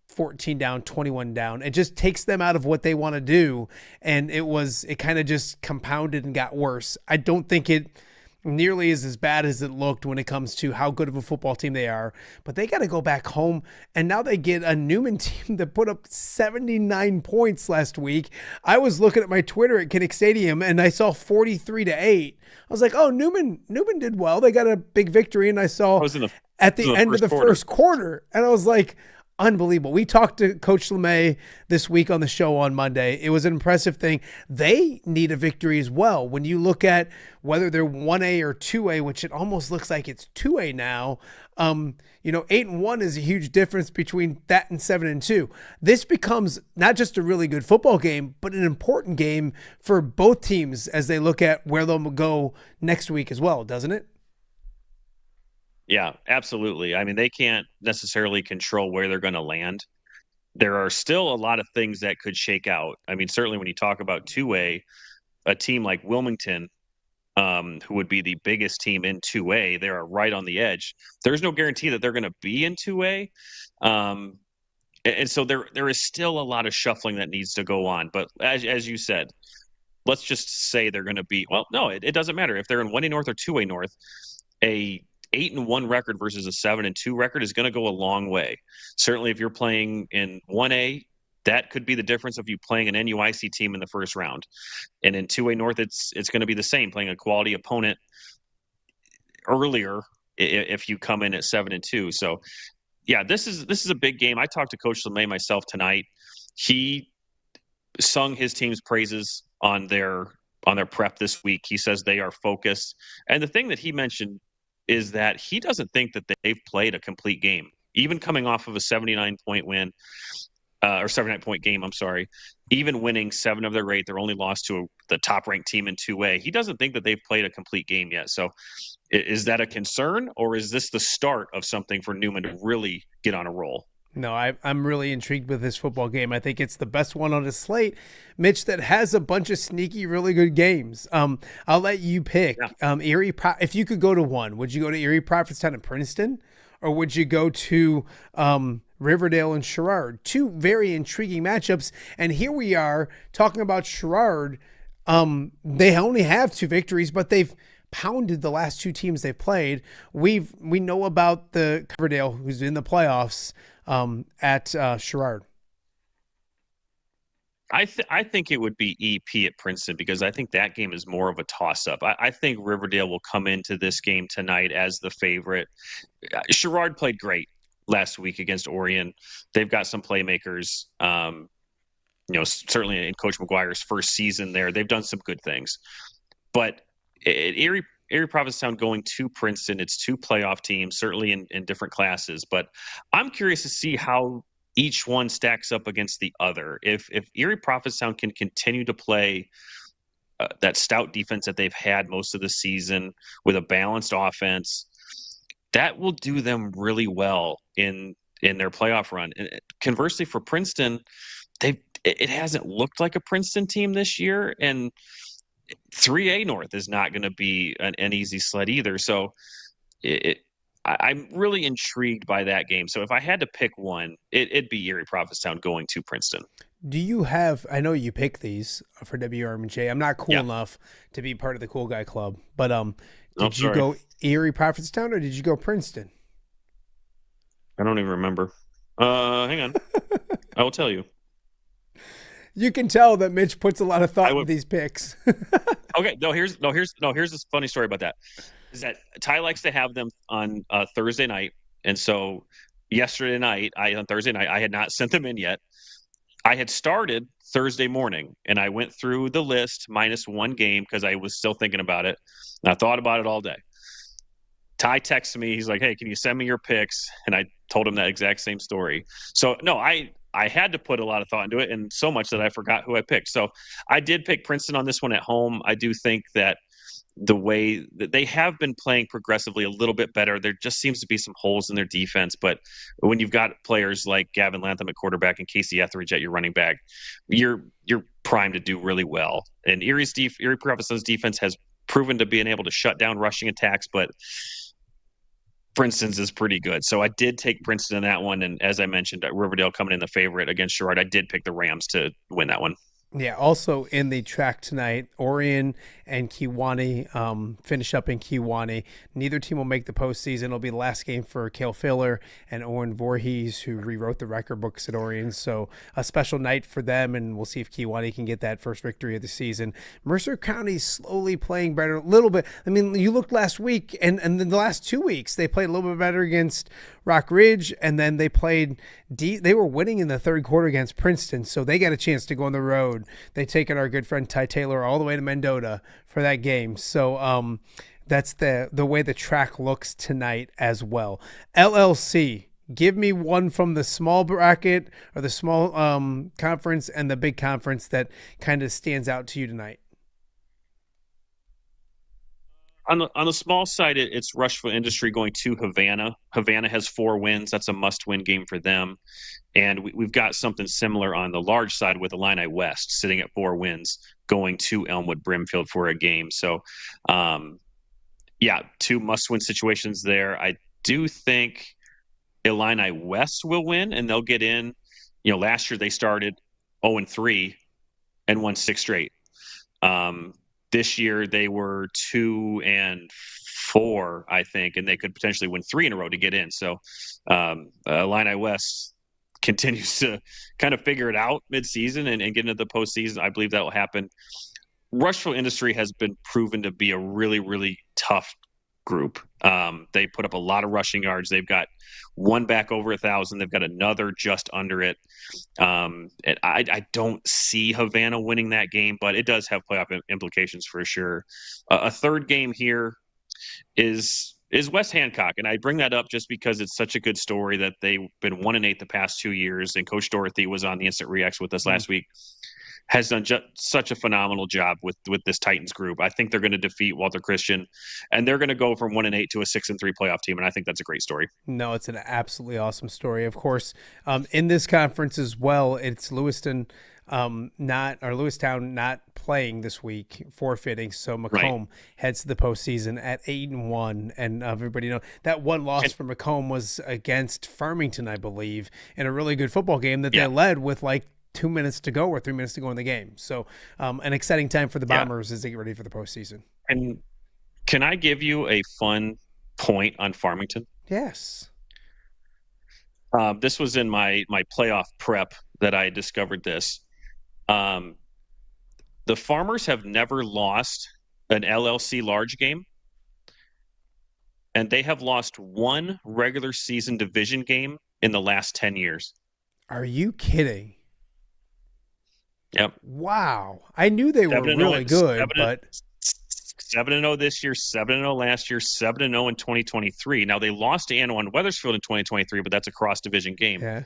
14 down, 21 down. It just takes them out of what they want to do. And it kind of just compounded and got worse. I don't think it nearly is as bad as it looked when it comes to how good of a football team they are, but they got to go back home. And now they get a Newman team that put up 79 points last week. I was looking at my Twitter at Kinnick Stadium and I saw 43-8. I was like, oh, Newman did well. They got a big victory. And I saw at the end of the first quarter. And I was like, unbelievable. We talked to Coach LeMay this week on the show on Monday. It was an impressive thing. They need a victory as well. When you look at whether they're 1A or 2A, which it almost looks like it's 2A now, 8-1 is a huge difference between that and 7-2. This becomes not just a really good football game, but an important game for both teams as they look at where they'll go next week as well, doesn't it? Yeah, absolutely. I mean, they can't necessarily control where they're going to land. There are still a lot of things that could shake out. I mean, certainly when you talk about 2A, a team like Wilmington, who would be the biggest team in 2A, they are right on the edge. There's no guarantee that they're going to be in 2A. And so there is still a lot of shuffling that needs to go on. But as you said, let's just say they're going to be, well, no, it doesn't matter. If they're in 1A North or 2A North, a 8-1 record versus a 7-2 record is going to go a long way. Certainly if you're playing in 1A, that could be the difference of you playing an NUIC team in the first round. And in 2A North, it's going to be the same, playing a quality opponent earlier if you come in at 7-2. So yeah, this is a big game. I talked to Coach LeMay myself tonight. He sung his team's praises on their prep this week. He says they are focused. And the thing that he mentioned is that he doesn't think that they've played a complete game, even coming off of a 79-point win, or 79-point game, I'm sorry, even winning 7 of their 8, they're only lost to the top-ranked team in 2A. He doesn't think that they've played a complete game yet. So is that a concern, or is this the start of something for Newman to really get on a roll? No, I'm really intrigued with this football game. I think it's the best one on the slate, Mitch, that has a bunch of sneaky, really good games. I'll let you pick. Yeah. If you could go to one, would you go to Erie, Prophetstown, and Princeton? Or would you go to Riverdale and Sherrard? 2 very intriguing matchups. And here we are talking about Sherrard. They only have 2 victories, but they've pounded the last 2 teams they've played. We know about the Riverdale, who's in the playoffs, at Sherrard. I think it would be EP at Princeton, because I think that game is more of a toss-up. I think Riverdale will come into this game tonight as the favorite. Sherrard played great last week against Orion. They've got some playmakers. Certainly in Coach McGuire's first season there, they've done some good things. But Erie Prophetstown going to Princeton, it's 2 playoff teams, certainly in different classes. But I'm curious to see how each one stacks up against the other. If Erie Prophetstown can continue to play that stout defense that they've had most of the season with a balanced offense, that will do them really well in their playoff run. And conversely, for Princeton, it hasn't looked like a Princeton team this year, and 3A North is not going to be an easy sled either. So I'm really intrigued by that game. So if I had to pick one, it'd be Erie Prophetstown going to Princeton. Do you have, I know you pick these for WRMJ. I'm not cool enough to be part of the cool guy club, but did you go Erie Prophetstown or did you go Princeton? I don't even remember. Hang on. I will tell you. You can tell that Mitch puts a lot of thought into these picks. Okay. Here's this funny story about that. Is that Ty likes to have them on Thursday night. And so on Thursday night, I had not sent them in yet. I had started Thursday morning and I went through the list minus 1 game because I was still thinking about it. And I thought about it all day. Ty texted me. He's like, hey, can you send me your picks? And I told him that exact same story. So no, I I had to put a lot of thought into it, and so much that I forgot who I picked. So I did pick Princeton on this one at home. I do think that the way that they have been playing progressively a little bit better, there just seems to be some holes in their defense. But when you've got players like Gavin Latham at quarterback and Casey Etheridge at your running back, you're primed to do really well. And Erie Provincetown's defense has proven to being able to shut down rushing attacks, but Princeton's is pretty good. So I did take Princeton in that one. And as I mentioned, Riverdale coming in the favorite against Sherrard, I did pick the Rams to win that one. Yeah, also in the track tonight, Orion and Kewanee finish up in Kewanee. Neither team will make the postseason. It'll be the last game for Cale Filler and Owen Voorhees, who rewrote the record books at Orion. So a special night for them, and we'll see if Kewanee can get that first victory of the season. Mercer County slowly playing better a little bit. I mean, you looked last week, and then the last 2 weeks, they played a little bit better against Rock Ridge, and then they played they were winning in the third quarter against Princeton, so they got a chance to go on the road. They taken our good friend Ty Taylor all the way to Mendota for that game. So that's the way the track looks tonight as well. LLC, give me one from the small bracket or the small conference and the big conference that kind of stands out to you tonight. On the small side, it's Rushville Industry going to Havana. Havana has 4 wins. That's a must-win game for them. And we've got something similar on the large side with Illini West sitting at 4 wins, going to Elmwood Brimfield for a game. So, 2 must-win situations there. I do think Illini West will win, and they'll get in. Last year they started 0-3 and won 6 straight. This year they were 2-4, I think, and they could potentially win 3 in a row to get in. So Illini West continues to kind of figure it out midseason and get into the postseason. I believe that will happen. Rushville Industry has been proven to be a really, really tough group. They put up a lot of rushing yards. They've got one back over 1,000. They've got another just under it. And I don't see Havana winning that game, but it does have playoff implications for sure. A third game here is West Hancock, and I bring that up just because it's such a good story that they've been 1-8 the past 2 years, and Coach Dorothy was on the Instant Reacts with us last week. Has done such a phenomenal job with this Titans group. I think they're going to defeat Walter Christian, and they're going to go from 1-8 to a 6-3 playoff team, and I think that's a great story. No, it's an absolutely awesome story. Of course, in this conference as well, it's Lewistown not playing this week, forfeiting. So Macomb heads to the postseason at 8-1, and everybody know that one loss for Macomb was against Farmington, I believe, in a really good football game that they led with 2 minutes to go or 3 minutes to go in the game. So an exciting time for the Bombers as they get ready for the postseason. And can I give you a fun point on Farmington? Yes. This was in my playoff prep that I discovered this. The Farmers have never lost an LLC large game, and they have lost 1 regular season division game in the last 10 years. Are you kidding? Yep. Wow. I knew they were really good, but 7-0 this year, 7-0 last year, 7-0 in 2023. Now they lost to Anawan Wethersfield in 2023, but that's a cross division game. Yeah.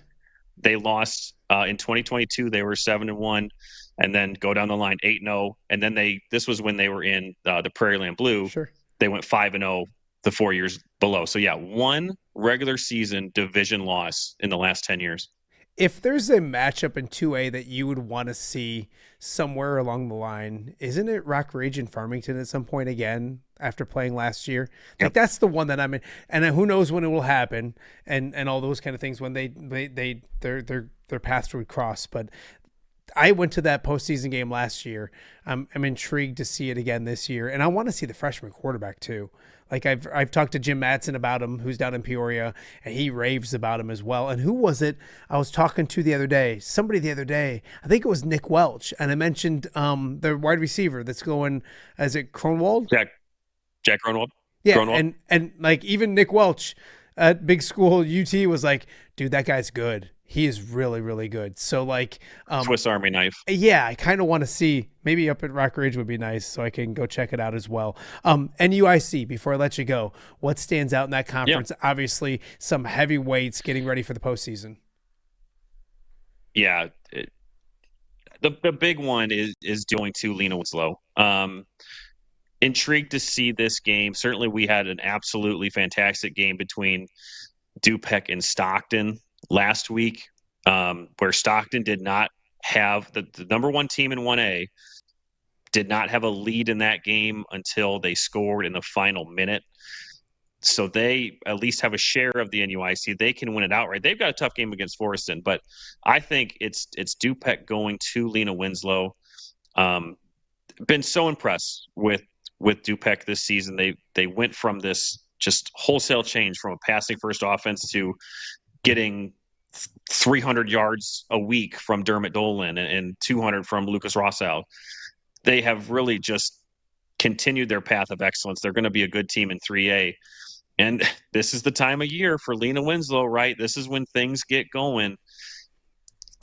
They lost in 2022. They were 7-1, and then go down the line 8-0, and then this was when they were in the Prairieland Blue. Sure. They went 5-0 the 4 years below. So 1 regular season division loss in the last 10 years. If there's a matchup in 2A that you would want to see somewhere along the line, isn't it Rock Ridge and Farmington at some point again after playing last year? Yep. That's the one that I'm in, and who knows when it will happen, and all those kind of things when their paths would cross. But I went to that postseason game last year. I'm intrigued to see it again this year, and I want to see the freshman quarterback too. I've talked to Jim Madsen about him, who's down in Peoria, and he raves about him as well. And who was it I was talking to the other day? Somebody the other day. I think it was Nick Welch, and I mentioned the wide receiver that's going. Is it Cronwald? Jack Cronwald. Yeah, Cronwald. and even Nick Welch at big school UT was like, dude, that guy's good. He is really, really good. So Swiss Army knife. Yeah, I kind of want to see maybe up at Rock Ridge would be nice, so I can go check it out as well. NUIC, before I let you go, what stands out in that conference? Obviously, some heavyweights getting ready for the postseason. Yeah, the big one is going to Lena Winslow. Intrigued to see this game. Certainly, we had an absolutely fantastic game between Dupec and Stockton last week, where Stockton did not have the number one team in 1A did not have a lead in that game until they scored in the final minute. So they at least have a share of the NUIC. They can win it outright. They've got a tough game against Forreston, but I think it's Dupec going to Lena Winslow. Been so impressed with Dupec this season. They went from this just wholesale change from a passing first offense to getting 300 yards a week from Dermot Dolan and 200 from Lucas Rossell. They have really just continued their path of excellence. They're going to be a good team in 3A. And this is the time of year for Lena Winslow, right? This is when things get going.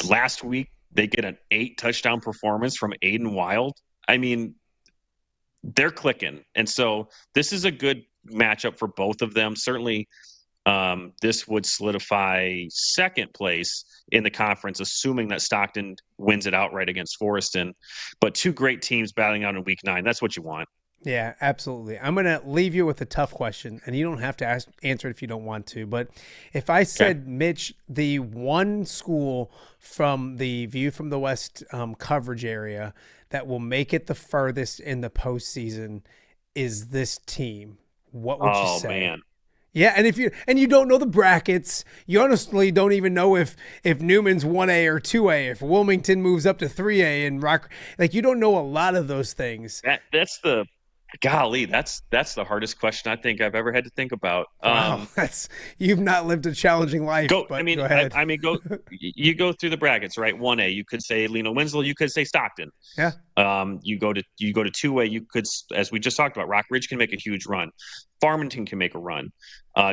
Last week, they get an 8-touchdown performance from Aiden Wild. I mean, they're clicking. And so this is a good matchup for both of them. Certainly, this would solidify second place in the conference, assuming that Stockton wins it outright against Forreston. But two great teams battling out in week 9. That's what you want. Yeah, absolutely. I'm going to leave you with a tough question, and you don't have to answer it if you don't want to. But if I said, Mitch, the one school from the View from the West coverage area that will make it the furthest in the postseason is this team, what would you say? Oh, man. Yeah, and if you don't know the brackets, you honestly don't even know if Newman's 1A or 2A, if Wilmington moves up to 3A and Rock, like you don't know a lot of those things. That's the the hardest question I think I've ever had to think about. Wow, you've not lived a challenging life. Go ahead. You go through the brackets, right? 1A, you could say Lena Winslow, you could say Stockton. Yeah. You go to 2A, you could, as we just talked about, Rock Ridge can make a huge run. Farmington can make a run.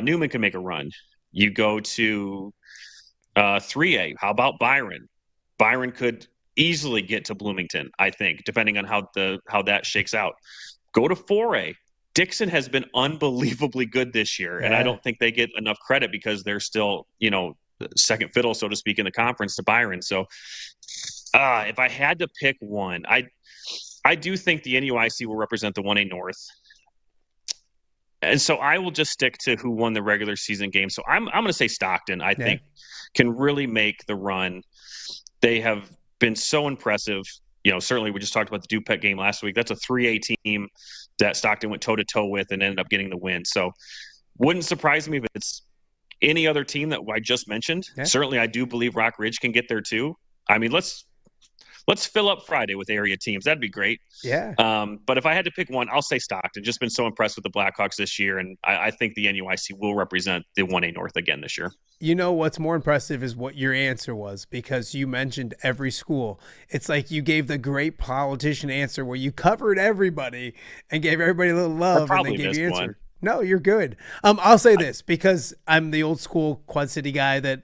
Newman can make a run. You go to 3A. How about Byron? Byron could easily get to Bloomington, I think, depending on how that shakes out. Go to 4A. Dixon has been unbelievably good this year, and I don't think they get enough credit because they're still, second fiddle, so to speak, in the conference to Byron. So if I had to pick one, I do think the NUIC will represent the 1A North. And so I will just stick to who won the regular season game. So I'm going to say Stockton, I think, can really make the run. They have been so impressive. Certainly we just talked about the Dupec game last week. That's a 3A team that Stockton went toe-to-toe with and ended up getting the win. So wouldn't surprise me if it's any other team that I just mentioned. Yeah. Certainly I do believe Rock Ridge can get there too. I mean, let's fill up Friday with area teams. That'd be great. Yeah. But if I had to pick one, I'll say Stockton. Just been so impressed with the Blackhawks this year, and I think the NUIC will represent the 1A North again this year. What's more impressive is what your answer was, because you mentioned every school. It's like you gave the great politician answer where you covered everybody and gave everybody a little love and then gave you answer. One. No, you're good. I'll say this because I'm the old school Quad City guy that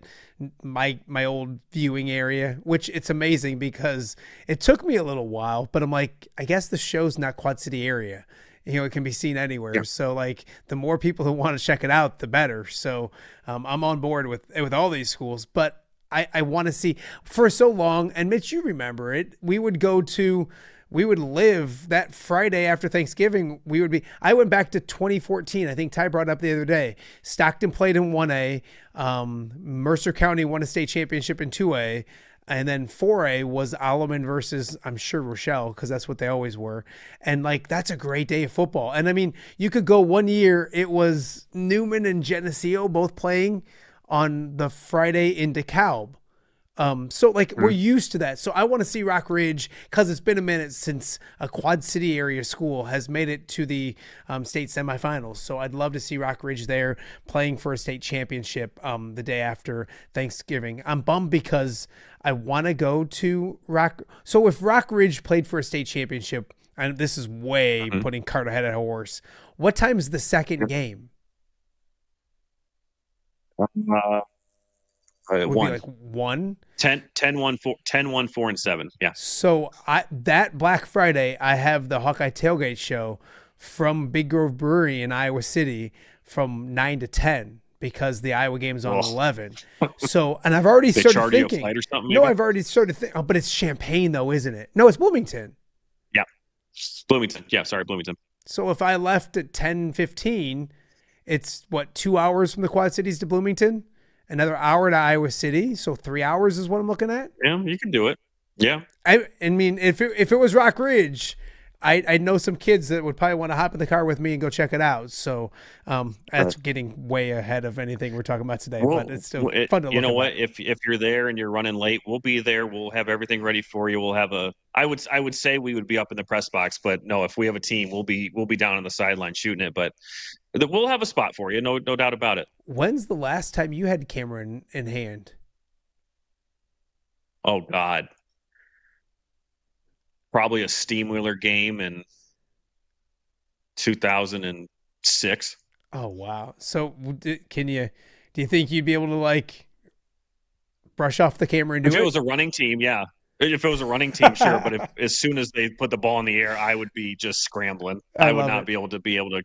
my old viewing area, which it's amazing because it took me a little while, but I'm like, I guess the show's not Quad City area. It can be seen anywhere. Yeah. So like the more people who want to check it out, the better. So I'm on board with all these schools, but I want to see for so long. And Mitch, you remember it. We would live that Friday after Thanksgiving. I went back to 2014. I think Ty brought it up the other day. Stockton played in 1A. Mercer County won a state championship in 2A. And then 4A was Alleman versus, I'm sure, Rochelle, because that's what they always were. And, that's a great day of football. And, I mean, you could go one year, it was Newman and Geneseo both playing on the Friday in DeKalb. We're used to that. So I want to see Rock Ridge because it's been a minute since a Quad City area school has made it to the state semifinals. So I'd love to see Rock Ridge there playing for a state championship the day after Thanksgiving. I'm bummed because I want to go to Rock. So if Rock Ridge played for a state championship, and this is way putting cart ahead of a horse, what time is the second game? Would 1. be like 1? 10, 1, 4, and 7. Yeah. So that Black Friday, I have the Hawkeye Tailgate show from Big Grove Brewery in Iowa City from 9 to 10 because the Iowa game's on Oh. 11. So, and I've already They started charge you a thinking. flight or something, No, maybe? I've already started thinking. Oh, but it's Champaign though, isn't it? No, it's Bloomington. Yeah. Bloomington. Yeah, sorry, Bloomington. So if I left at 10:15, it's what, 2 hours from the Quad Cities to Bloomington, another hour to Iowa City. So 3 hours is what I'm looking at. Yeah, you can do it. Yeah. I mean, if it was Rock Ridge, I know some kids that would probably want to hop in the car with me and go check it out. So that's getting way ahead of anything we're talking about today, but it's still fun to look You know at. what? If you're there and you're running late, we'll be there. We'll have everything ready for you. We'll have I would say we would be up in the press box, but no, if we have a team, we'll be down on the sideline shooting it. But we'll have a spot for you, no doubt about it. When's the last time you had camera in hand? Oh God. Probably a Steamwheeler game in 2006. Oh wow! So do you think you'd be able to like brush off the camera and do If it? it was a running team, yeah. If it was a running team, sure. But as soon as they put the ball in the air, I would be just scrambling. I would not be able to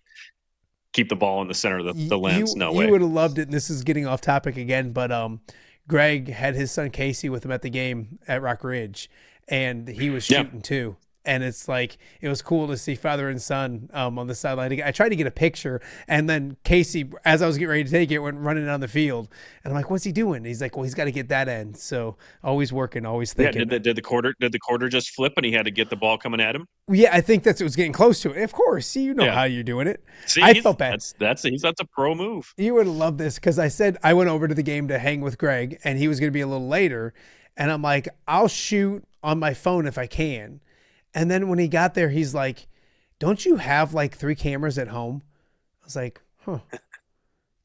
keep the ball in the center of the lens. No way. You would have loved it. And this is getting off topic again, but Greg had his son Casey with him at the game at Rock Ridge, and he was shooting too. And it's like, it was cool to see father and son on the sideline. I tried to get a picture, and then Casey, as I was getting ready to take it, went running down the field. And I'm like, what's he doing? He's like, well, he's got to get that end. So always working, always thinking. Yeah, did the quarter just flip and he had to get the ball coming at him? Yeah, I think that's what was getting close to it. Of course, you know how you're doing it. See, I felt bad. That's a pro move. You would love this because I said I went over to the game to hang with Greg, and he was going to be a little later. And I'm like, I'll shoot on my phone if I can. And then when he got there, he's like, don't you have like 3 cameras at home? I was like, huh.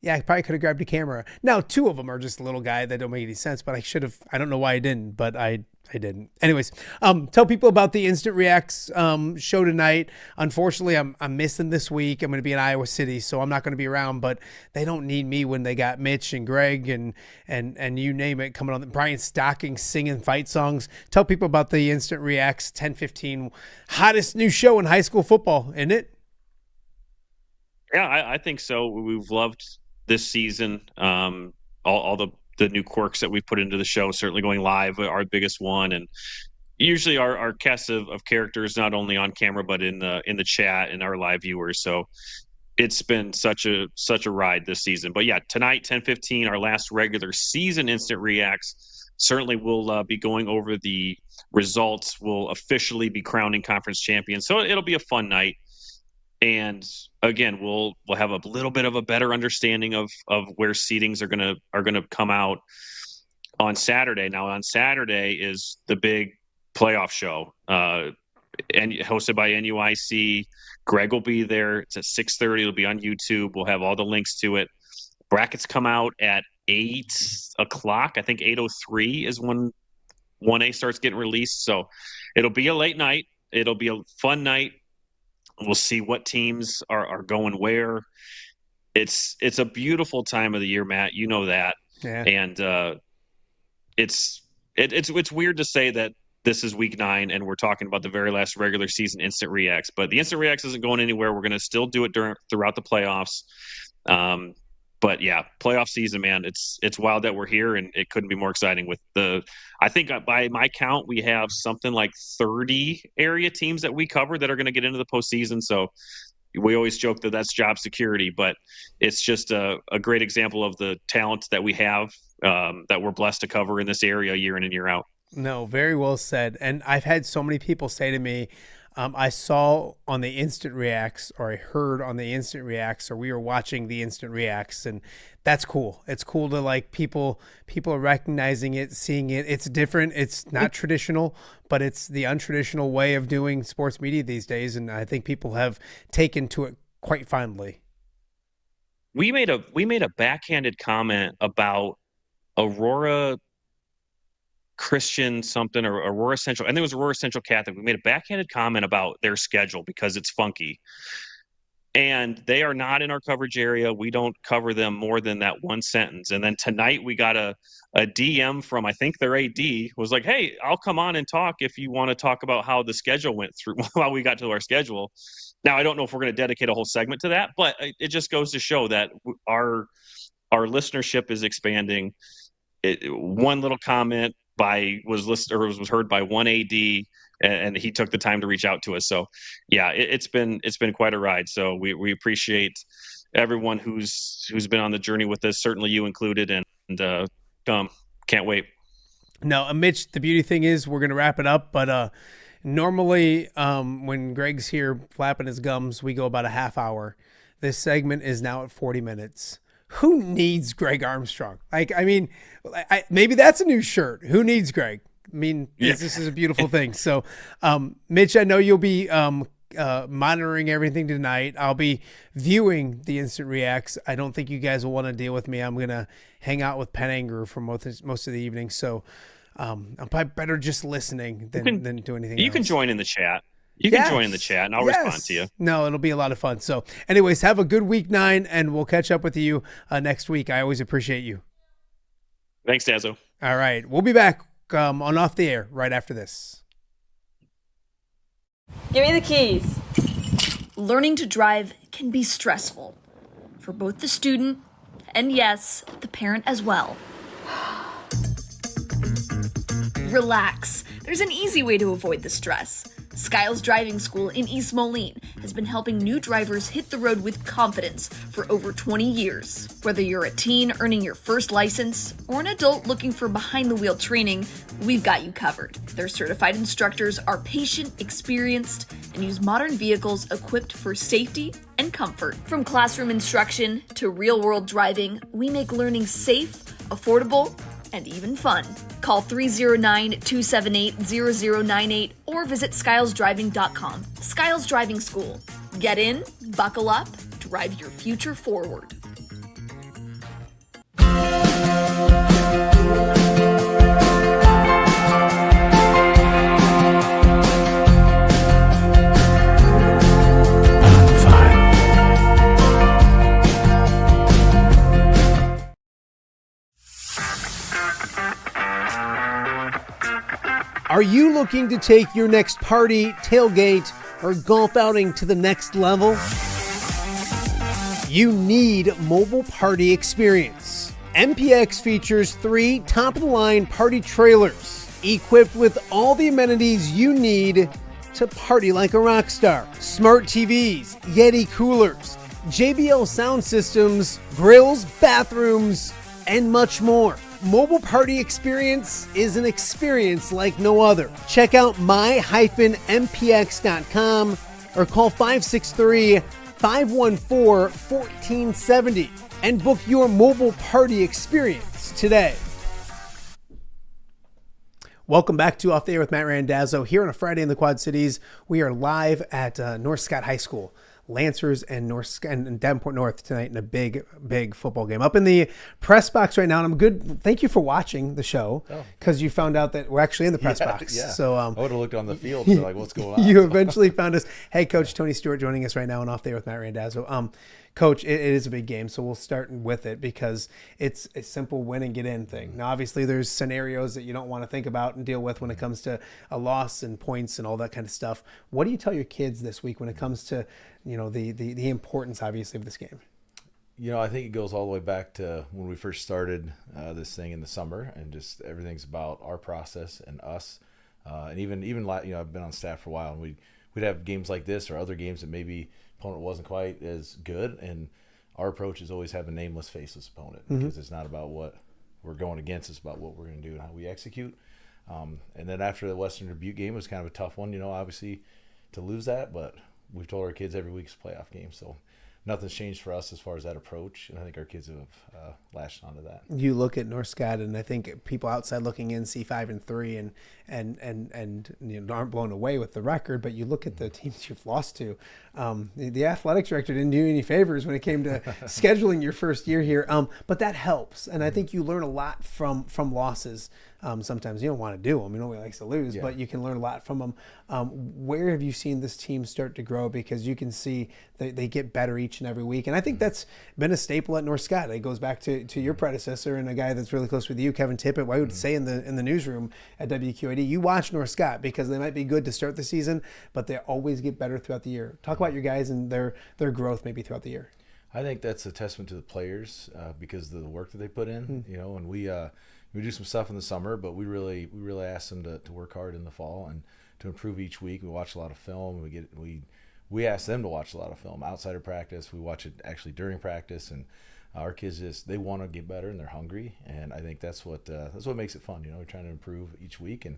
Yeah, I probably could have grabbed a camera. Now, 2 of them are just a little guy that don't make any sense, but I should have. I don't know why I didn't, but I didn't. Anyways, tell people about the Instant Reacts show tonight. Unfortunately, I'm missing this week. I'm going to be in Iowa City, so I'm not going to be around, but they don't need me when they got Mitch and Greg and you name it coming on. Brian Stocking singing fight songs. Tell people about the Instant Reacts 10:15 hottest new show in high school football, isn't it? Yeah, I think so. We've loved this season. All the new quirks that we put into the show, certainly going live, our biggest one, and usually our cast of characters, not only on camera but in the chat and our live viewers. So it's been such a ride this season. But yeah, tonight 10:15, our last regular season Instant Reacts. Certainly we'll be going over the results. We'll officially be crowning conference champions, so it'll be a fun night. And again, we'll have a little bit of a better understanding of where seedings are gonna come out on Saturday. Now, on Saturday is the big playoff show, and hosted by NUIC. Greg will be there. It's at 6:30. It'll be on YouTube. We'll have all the links to it. Brackets come out at 8:00. I think 8:03 is when 1A starts getting released. So it'll be a late night. It'll be a fun night. We'll see what teams are going where. It's a beautiful time of the year, Matt. You know that. Yeah. And it's weird to say that this is week 9 and we're talking about the very last regular season Instant Reacts, but the Instant Reacts isn't going anywhere. We're going to still do it throughout the playoffs. But yeah, playoff season, man, it's wild that we're here, and it couldn't be more exciting. I think by my count, we have something like 30 area teams that we cover that are going to get into the postseason. So we always joke that that's job security, but it's just a great example of the talent that we have that we're blessed to cover in this area year in and year out. No, very well said. And I've had so many people say to me, I saw on the Instant Reacts, or I heard on the Instant Reacts, or we were watching the Instant Reacts, and that's cool. It's cool to like people are recognizing it, seeing it. It's different. It's not traditional, but it's the untraditional way of doing sports media these days, and I think people have taken to it quite fondly. We made a backhanded comment about Aurora Christian something, or Aurora Central. I think it was Aurora Central Catholic. We made a backhanded comment about their schedule because it's funky. And they are not in our coverage area. We don't cover them more than that one sentence. And then tonight we got a DM from, I think their AD, was like, hey, I'll come on and talk if you want to talk about how the schedule went through while we got to our schedule. Now, I don't know if we're going to dedicate a whole segment to that, but it just goes to show that our our listenership is expanding. One little comment was heard by one AD, and he took the time to reach out to us. So yeah, it's been quite a ride. So we appreciate everyone who's been on the journey with us, certainly you included, and can't wait. No, Mitch, the beauty thing is we're going to wrap it up, but normally when Greg's here flapping his gums, we go about a half hour. This segment is now at 40 minutes. Who needs Greg Armstrong? Maybe that's a new shirt. Who needs Greg? I mean, this is a beautiful thing. So, Mitch, I know you'll be monitoring everything tonight. I'll be viewing the instant reacts. I don't think you guys will want to deal with me. I'm going to hang out with Penn Anger for most of the evening. So, I'm probably better just listening than do anything else. You can join in the chat. You can join in the chat, and I'll respond to you. No, it'll be a lot of fun. So, anyways, have a good week 9, and we'll catch up with you next week. I always appreciate you. Thanks, Dazzo. All right. We'll be back on Off the Air right after this. Give me the keys. Learning to drive can be stressful for both the student and, yes, the parent as well. Relax. There's an easy way to avoid the stress. Skiles Driving School in East Moline has been helping new drivers hit the road with confidence for over 20 years. Whether you're a teen earning your first license or an adult looking for behind-the-wheel training, we've got you covered. Their certified instructors are patient, experienced, and use modern vehicles equipped for safety and comfort. From classroom instruction to real-world driving, we make learning safe, affordable, and even fun. Call 309-278-0098 or visit skylesdriving.com. Skiles Driving School. Get in, buckle up, drive your future forward. Are you looking to take your next party, tailgate, or golf outing to the next level? You need Mobile Party Experience. MPX features 3 top-of-the-line party trailers equipped with all the amenities you need to party like a rock star. Smart TVs, Yeti coolers, JBL sound systems, grills, bathrooms, and much more. Mobile Party Experience is an experience like no other. Check out my-mpx.com or call 563-514-1470 and book your Mobile Party Experience today. Welcome back to Off the Air with Matt Randazzo. Here on a Friday in the Quad Cities, we are live at North Scott High School. Lancers and Davenport North tonight in a big football game. Up in the press box right now, and I'm good. Thank you for watching the show because you found out that we're actually in the press box. Yeah. So I would have looked on the field and be like, what's going on? You eventually found us. Head Coach Tony Stewart joining us right now and Off There with Matt Randazzo. Coach, it is a big game, so we'll start with it because it's a simple win and get in thing. Now, obviously, there's scenarios that you don't want to think about and deal with when it comes to a loss and points and all that kind of stuff. What do you tell your kids this week when it comes to, the importance, obviously, of this game? I think it goes all the way back to when we first started this thing in the summer, and just everything's about our process and us. And even I've been on staff for a while, and we'd have games like this or other games that maybe opponent wasn't quite as good, and our approach is always have a nameless, faceless opponent because it's not about what we're going against, it's about what we're going to do and how we execute. And then after the Western Dubuque game, it was kind of a tough one, obviously to lose that, but we've told our kids every week's a playoff game, so nothing's changed for us as far as that approach, and I think our kids have latched onto that. You look at North Scott, and I think people outside looking in see 5-3 and aren't blown away with the record. But you look at the teams you've lost to. The athletic director didn't do you any favors when it came to scheduling your first year here. But that helps, and I think you learn a lot from losses. Sometimes you don't want to do them. Nobody likes to lose, but you can learn a lot from them. Where have you seen this team start to grow? Because you can see they get better each and every week. And I think that's been a staple at North Scott. It goes back to your predecessor and a guy that's really close with you, Kevin Tippett. I would say in the newsroom at WQAD, you watch North Scott because they might be good to start the season, but they always get better throughout the year. Talk about your guys and their growth maybe throughout the year. I think that's a testament to the players because of the work that they put in. You know, and we do some stuff in the summer, but we really ask them to work hard in the fall and to improve each week. We watch a lot of film. We ask them to watch a lot of film outside of practice. We watch it actually during practice, and our kids they want to get better and they're hungry. And I think that's what makes it fun. You know, we're trying to improve each week, and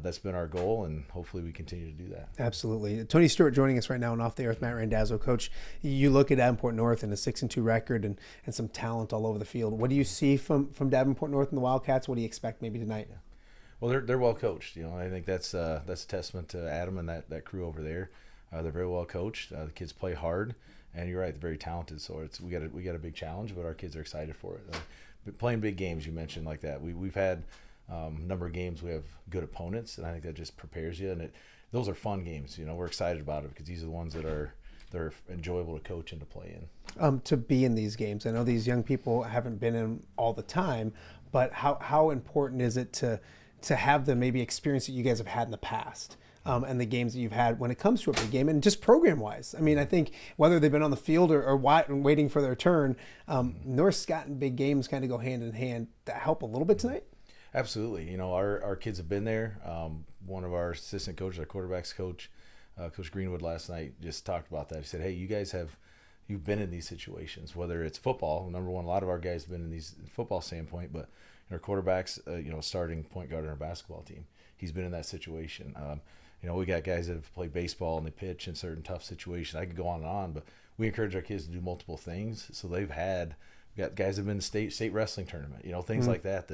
that's been our goal, and hopefully we continue to do that. Absolutely. Tony Stewart joining us right now and Off the Air with Matt Randazzo. Coach, you look at Davenport North and a 6-2 record and some talent all over the field. What do you see from Davenport North and the Wildcats? What do you expect maybe tonight? Yeah. Well, they're well coached. You know, I think that's a testament to Adam and that crew over there. They're very well coached. The kids play hard, and you're right, they're very talented. So we got a big challenge, but our kids are excited for it. Playing big games, you mentioned like that. We've had a number of games we have good opponents, and I think that just prepares you. And those are fun games. You know, we're excited about it because these are the ones they're enjoyable to coach and to play in. To be in these games, I know these young people haven't been in all the time, but how important is it to have the maybe experience that you guys have had in the past? And the games that you've had when it comes to a big game, and just program-wise. I mean, I think whether they've been on the field or waiting for their turn, North Scott and big games kind of go hand in hand. That help a little bit tonight? Absolutely. You know, our kids have been there. One of our assistant coaches, our quarterbacks coach, Coach Greenwood, last night just talked about that. He said, hey, you guys you've been in these situations, whether it's football. Number one, a lot of our guys have been in these football standpoint, but our quarterbacks, starting point guard in our basketball team, he's been in that situation. We got guys that have played baseball and they pitch in certain tough situations. I could go on and on, but we encourage our kids to do multiple things. So we got guys that have been in state wrestling tournament, things like that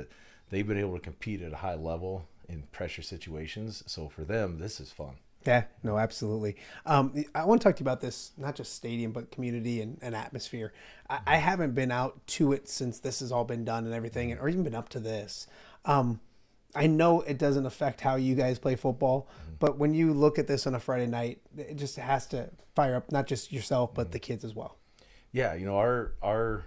they've been able to compete at a high level in pressure situations. So for them, this is fun. Yeah, no, absolutely. I want to talk to you about this, not just stadium, but community and atmosphere. I haven't been out to it since this has all been done and everything, or even been up to this. I know it doesn't affect how you guys play football, but when you look at this on a Friday night, it just has to fire up not just yourself, but the kids as well. Yeah, our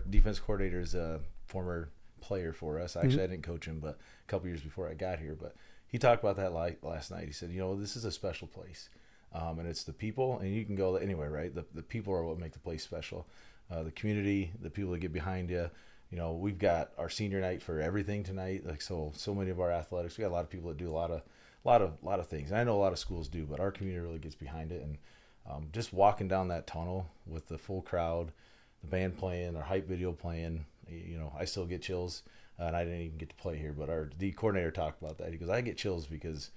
defense coordinator is a former player for us. Actually, I didn't coach him, but a couple years before I got here. But he talked about that last night. He said, this is a special place, and it's the people, and you can go anywhere, right? The people are what make the place special. The community, the people that get behind you. We've got our senior night for everything tonight. Like so many of our athletics. We got a lot of people that do a lot of things. And I know a lot of schools do, but our community really gets behind it. And just walking down that tunnel with the full crowd, the band playing, our hype video playing, I still get chills. And I didn't even get to play here, but the coordinator talked about that. He goes, I get chills because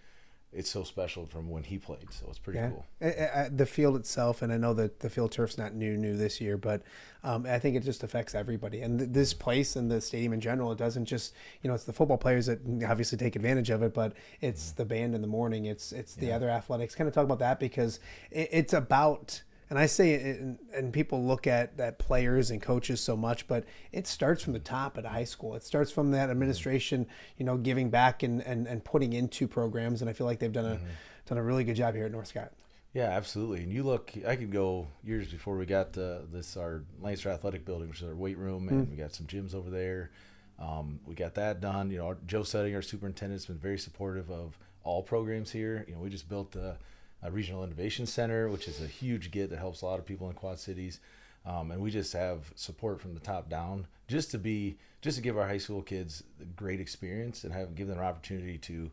it's so special from when he played. So it's pretty cool. The field itself, and I know that the field turf's not new this year, but I think it just affects everybody. And this place and the stadium in general, it doesn't just, it's the football players that obviously take advantage of it, but it's the band in the morning. It's the other athletics. Kind of talk about that because it's about... And I say it, and people look at players and coaches so much, but it starts from the top at high school. It starts from that administration, giving back and putting into programs. And I feel like they've done a really good job here at North Scott. Yeah, absolutely. And you look, I could go years before we got our Lancaster Athletic Building, which is our weight room, and we got some gyms over there. We got that done. Joe Setting, our superintendent, has been very supportive of all programs here. We just built a Regional Innovation Center, which is a huge get that helps a lot of people in Quad Cities. And we just have support from the top down just to give our high school kids a great experience and give them an opportunity to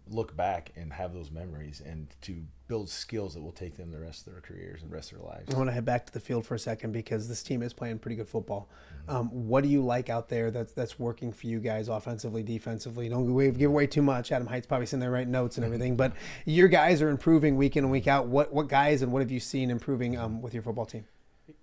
look back and have those memories and to build skills that will take them the rest of their careers and the rest of their lives. I want to head back to the field for a second because this team is playing pretty good football. What do you like out there that's working for you guys offensively, defensively? Don't give away too much. Adam Height's probably sitting there writing notes and everything, but your guys are improving week in and week out. What guys and what have you seen improving with your football team?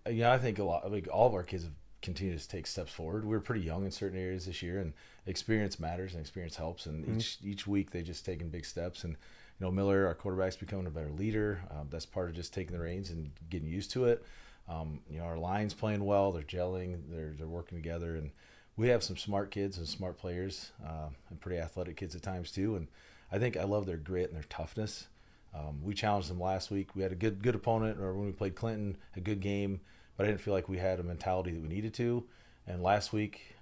Yeah, I think all of our kids have continued to take steps forward. We're pretty young in certain areas this year, and experience matters and experience helps. And each week they just taking big steps. And Miller, our quarterback's becoming a better leader. That's part of just taking the reins and getting used to it. Our line's playing well. They're gelling. They're working together. And we have some smart kids and smart players and pretty athletic kids at times too. And I love their grit and their toughness. We challenged them last week. We had a good opponent, or when we played Clinton, a good game, but I didn't feel like we had a mentality that we needed to. And last week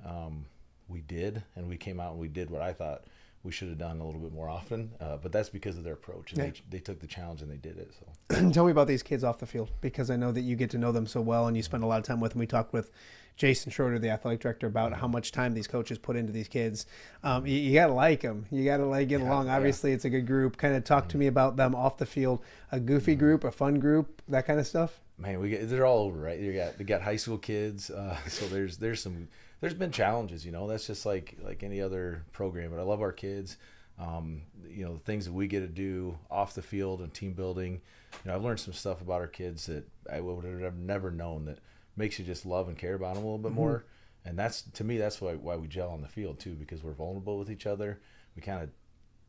we did, and we came out and we did what I thought we should have done a little bit more often. But that's because of their approach. And they took the challenge and they did it. So tell me about these kids off the field, because I know that you get to know them so well and you spend a lot of time with them. We talked with Jason Schroeder, the athletic director, about how much time these coaches put into these kids. You got to like them. You got to get along. Obviously, it's a good group. Kind of talk to me about them off the field. A goofy group, a fun group, that kind of stuff. Man, they're all over, right? They got high school kids. So there's been challenges, that's just like any other program, but I love our kids. The things that we get to do off the field and team building. I've learned some stuff about our kids that I would have never known, that makes you just love and care about them a little bit more. And that's why we gel on the field too, because we're vulnerable with each other. We kind of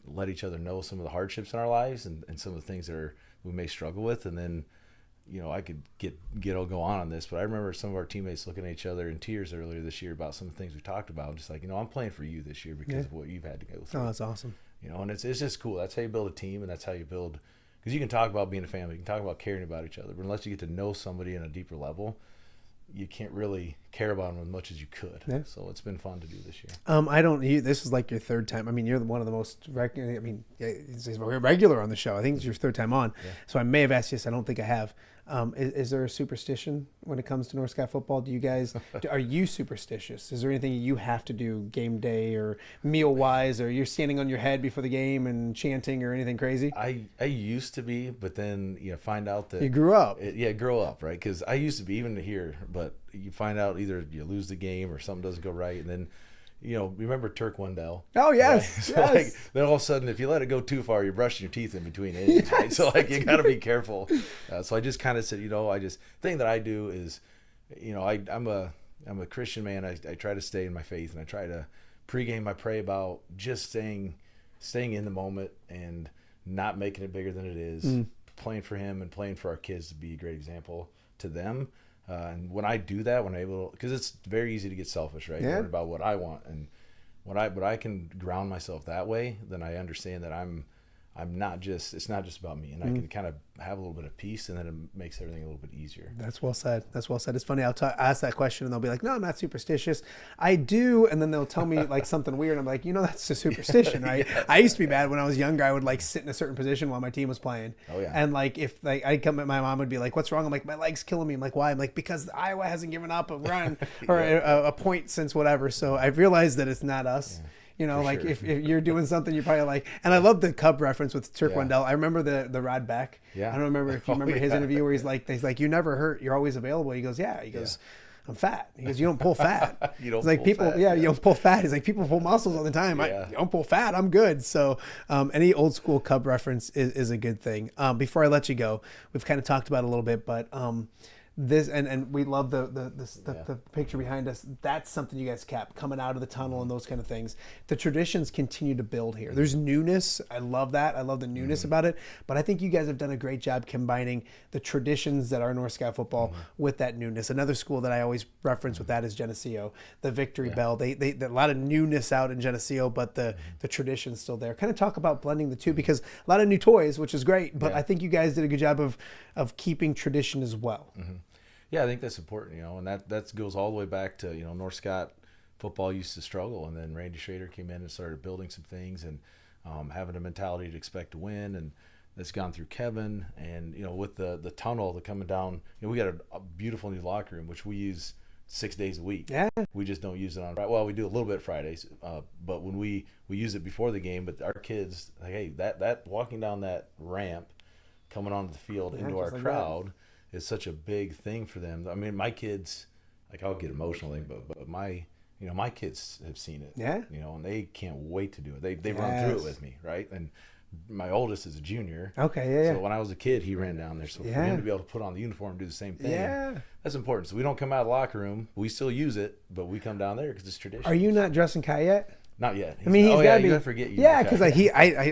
let each other know some of the hardships in our lives and some of the things that we may struggle with. And then, I could go on this, but I remember some of our teammates looking at each other in tears earlier this year about some of the things we talked about. Just like, I'm playing for you this year because of what you've had to go through. Oh, that's awesome. And it's just cool. That's how you build a team, and that's how you build, because you can talk about being a family, you can talk about caring about each other, but unless you get to know somebody on a deeper level, you can't really care about them as much as you could. Yeah. So it's been fun to do this year. This is like your third time. I mean, you're one of the most regular on the show. I think it's your third time on. Yeah. So I may have asked you this. I don't think I have. Is there a superstition when it comes to North Sky football? Do you guys, are you superstitious? Is there anything you have to do game day or meal wise, or you're standing on your head before the game and chanting or anything crazy? I used to be, but then find out that you grew up. Grow up, right? Because I used to be even here, but you find out either you lose the game or something doesn't go right, and then remember Turk Wendell? Oh, yes. Right? So then all of a sudden, if you let it go too far, you're brushing your teeth in between innings, right? So you got to be careful. So I just kind of said, thing that I do is, I'm a Christian man. I try to stay in my faith, and I try to pregame. I pray about just staying in the moment and not making it bigger than it is, playing for him and playing for our kids to be a great example to them. And when I do that, because it's very easy to get selfish, right? Worried about what I want, and when I can ground myself that way, then I understand that it's not just about me, and I can kind of have a little bit of peace, and then it makes everything a little bit easier. That's well said. It's funny. I'll ask that question, and they'll be like, "No, I'm not superstitious. I do," and then they'll tell me like something weird. I'm like, that's a superstition, right? I used to be bad when I was younger. I would like sit in a certain position while my team was playing. Oh yeah. And like if I'd come, my mom would be like, "What's wrong?" I'm like, "My leg's killing me." I'm like, "Why?" I'm like, "Because Iowa hasn't given up a run or a point since whatever." So I've realized that it's not us. Yeah. If you're doing something, you're probably like, and I love the Cub reference with Turk Wendell. I remember the Rod Beck. Yeah. I don't remember if you remember his interview where he's like, "You never hurt. You're always available." He goes, "Yeah." He goes, "I'm fat." He goes, "You don't pull fat." You don't pull fat. He's like, "People pull muscles all the time. You don't pull fat. I'm good." So any old school Cub reference is a good thing. Before I let you go, we've kind of talked about it a little bit, but this and we love the picture behind us. That's something you guys kept coming out of the tunnel and those kind of things. The traditions continue to build here. There's newness. I love that. I love the newness about it. But I think you guys have done a great job combining the traditions that are North Sky football with that newness. Another school that I always reference with that is Geneseo. The Victory Bell. They a lot of newness out in Geneseo, but the tradition's still there. Kind of talk about blending the two, because a lot of new toys, which is great. But I think you guys did a good job of keeping tradition as well. Yeah, I think that's important, and that goes all the way back to, North Scott football used to struggle, and then Randy Schrader came in and started building some things and having a mentality to expect to win, and that's gone through Kevin, and, with the tunnel that coming down, we got a beautiful new locker room, which we use 6 days a week. Yeah. We just don't use it on Friday. Well, we do a little bit Fridays, but when we use it before the game, but our kids, like, hey, that walking down that ramp, coming onto the field into our crowd, is such a big thing for them. I mean, my kids, like, I'll get emotional, but my kids have seen it. Yeah. And they can't wait to do it. They run through it with me, right? And my oldest is a junior. Okay, yeah. So when I was a kid, he ran down there. So for him to be able to put on the uniform and do the same thing, that's important. So we don't come out of the locker room. We still use it, but we come down there because it's tradition. Are you not dressing Kai yet? Not yet. I mean, he's got to be. You forget. Because I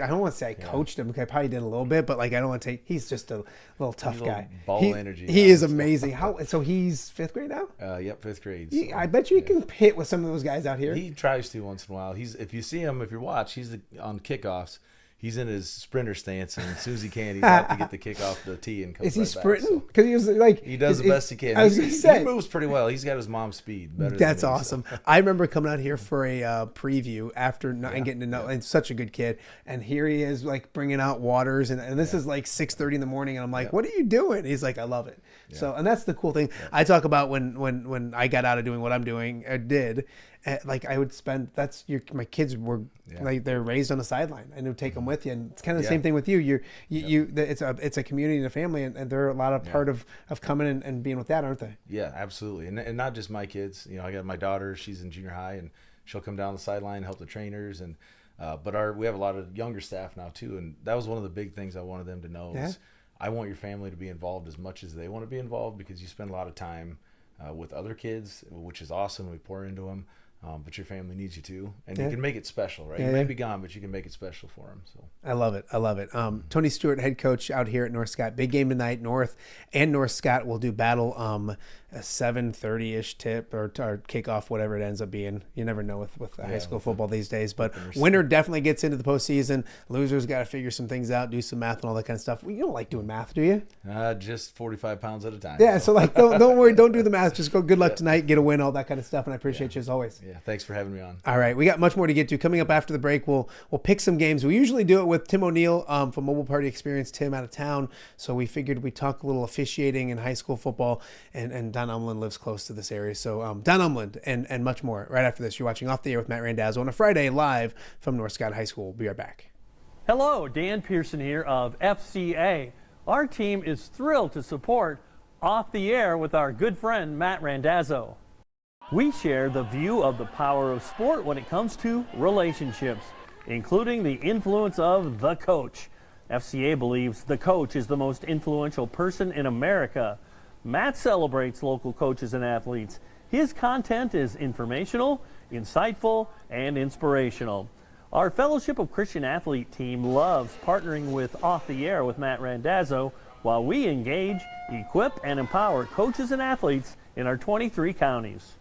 don't want to say I coached him. I probably did a little bit, but I don't want to take. He's just a little tough guy. Ball energy. He is amazing. So he's 5th grade now. Yep, 5th grade. So, I bet you he can hit with some of those guys out here. He tries to once in a while. If you see him, if you watch, he's on kickoffs. he's in his sprinter stance, and as soon as he can, he's out to get the kick off the tee and comes Is he right sprinting? back. Because he was like He does the best he can. I was going to say, he moves pretty well. He's got his mom's speed. Better that's than me, awesome. So. I remember coming out here for a preview after and getting to know, and such a good kid. And here he is, like bringing out waters, and this is like 6:30 in the morning, and I'm like, "What are you doing?" He's like, "I love it." Yeah. So, and that's the cool thing. I talk about when I got out of doing what I'm doing, like I would spend. My kids were like they're raised on the sideline, and would take them with you, and it's kind of the same thing with you. It's a community and a family, and they're a lot of part of coming and being with that, aren't they? Yeah, absolutely, and not just my kids. I got my daughter; she's in junior high, and she'll come down the sideline and help the trainers, and but we have a lot of younger staff now too, and that was one of the big things I wanted them to know. Is I want your family to be involved as much as they want to be involved, because you spend a lot of time with other kids, which is awesome. We pour into them. But your family needs you too, and you can make it special, right? You may be gone, but you can make it special for them. So I love it. Tony Stewart, head coach out here at North Scott. Big game tonight. North and North Scott will do battle. A 7:30-ish tip or kickoff, whatever it ends up being. You never know with high school football these days. But winner definitely gets into the postseason. Losers got to figure some things out, do some math and all that kind of stuff. You don't like doing math, do you? Just 45 pounds at a time. Yeah, so like don't worry, don't do the math. Just go. Good luck tonight, get a win, all that kind of stuff. And I appreciate you as always. Yeah, thanks for having me on. All right, we got much more to get to. Coming up after the break, we'll pick some games. We usually do it with Tim O'Neill from Mobile Party Experience. Tim out of town, so we figured we'd talk a little officiating in high school football, and Don Umland lives close to this area. So Don Umland and much more right after this. You're watching Off the Air with Matt Randazzo on a Friday live from North Scott High School. We'll be right back. Hello, Dan Pearson here of FCA. Our team is thrilled to support Off the Air with our good friend Matt Randazzo. We share the view of the power of sport when it comes to relationships, including the influence of the coach. FCA believes the coach is the most influential person in America. Matt celebrates local coaches and athletes. His content is informational, insightful, and inspirational. Our Fellowship of Christian Athlete team loves partnering with Off the Air with Matt Randazzo while we engage, equip, and empower coaches and athletes in our 23 counties.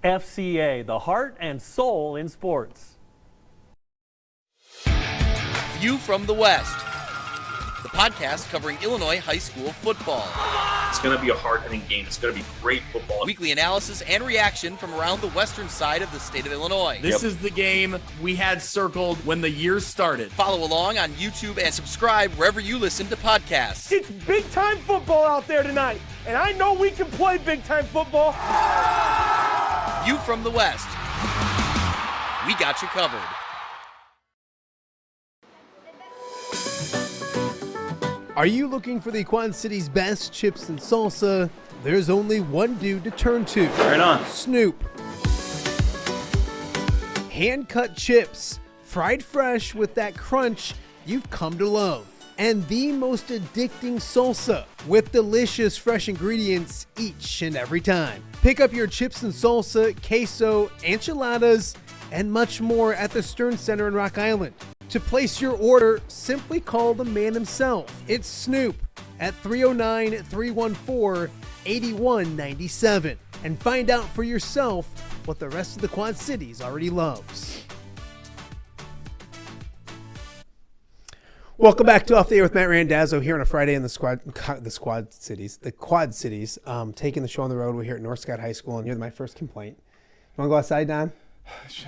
FCA, the heart and soul in sports. View from the West, the podcast covering Illinois high school football. It's going to be a hard-hitting game. It's going to be great football. Weekly analysis and reaction from around the western side of the state of Illinois. This is the game we had circled when the year started. Follow along on YouTube and subscribe wherever you listen to podcasts. It's big-time football out there tonight, and I know we can play big-time football. View from the West. We got you covered. Are you looking for the Quad City's best chips and salsa? There's only one dude to turn to. Right on. Snoop. Hand-cut chips, fried fresh with that crunch you've come to love. And the most addicting salsa with delicious fresh ingredients each and every time. Pick up your chips and salsa, queso, enchiladas, and much more at the Stern Center in Rock Island. To place your order, simply call the man himself. It's Snoop at 309-314-8197 and find out for yourself what the rest of the Quad Cities already loves. Welcome back to Off the Air with Matt Randazzo here on a Friday in the Quad Cities, taking the show on the road. We're here at North Scott High School, and here's my first complaint. You want to go outside, Don?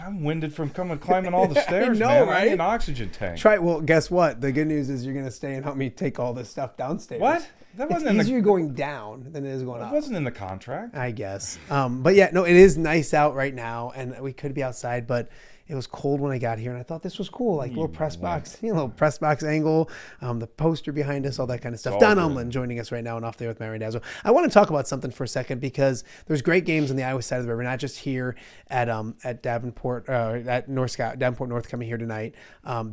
I'm winded from climbing all the stairs, I know, man. right? I need an oxygen tank. Well, guess what? The good news is you're going to stay and help me take all this stuff downstairs. What? It's easier going down than it is going up. It wasn't in the contract. I guess. But yeah, no, it is nice out right now, and we could be outside, but it was cold when I got here, and I thought this was cool, like little press box, little press box angle, the poster behiund us, all that kind of stuff. Don Umland joining us right now and Off There with Matt Randazzo. I want to talk about something for a second because there's great games on the Iowa side of the river, not just here at Davenport, at North Scott, Davenport North coming here tonight.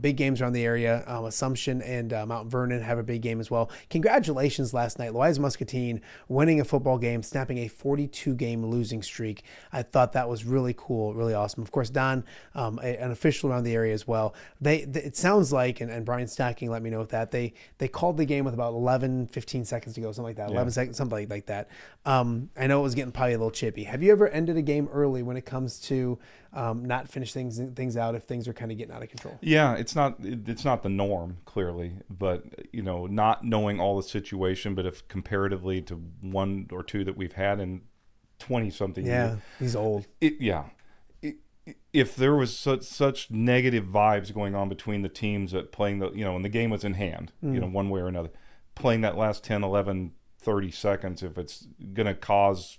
Big games around the area. Assumption and Mount Vernon have a big game as well. Congratulations last night, Louisa Muscatine winning a football game, snapping a 42-game losing streak. I thought that was really cool, really awesome. Of course, Don an official around the area as well. It sounds like, and Brian Stacking let me know that they called the game with about 15 seconds to go, something like that, 11 seconds, something like that. I know it was getting probably a little chippy. Have you ever ended a game early when it comes to not finish things out if things are kind of getting out of control? Yeah, it's not the norm, clearly, but not knowing all the situation, but if comparatively to one or two that we've had in 20-something years. He's old. If there was such negative vibes going on between the teams that playing and the game was in hand, one way or another, playing that last 10, 11, 30 seconds, if it's going to cause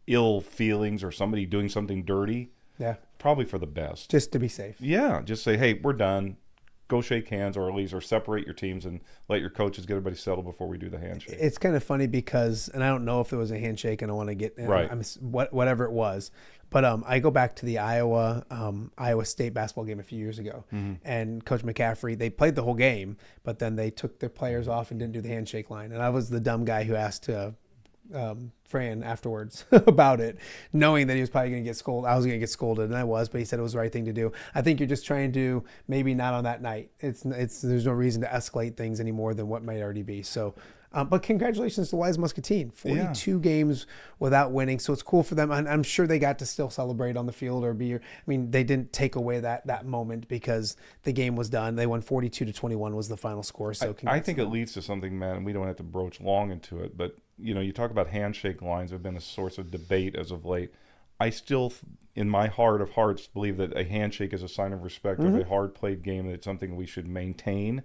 ill feelings or somebody doing something dirty, probably for the best. Just to be safe. Yeah, just say, hey, we're done. Go shake hands, or at least separate your teams and let your coaches get everybody settled before we do the handshake. It's kind of funny because, and I don't know if there was a handshake, and I want to get whatever it was, but I go back to the Iowa State basketball game a few years ago, and Coach McCaffrey, they played the whole game, but then they took their players off and didn't do the handshake line, and I was the dumb guy who asked Fran afterwards about it, knowing that he was probably going to get scolded. I was going to get scolded, and I was, but he said it was the right thing to do. I think you're just trying to, maybe not on that night. There's no reason to escalate things any more than what might already be. So, but congratulations to Wise Muscatine, 42 games without winning. So it's cool for them. I'm sure they got to still celebrate on the field they didn't take away that moment because the game was done. They won 42-21 was the final score. So I think it leads to something, man, and we don't have to broach long into it, but you talk about handshake lines have been a source of debate as of late. I still, in my heart of hearts, believe that a handshake is a sign of respect of a hard-played game, and it's something we should maintain.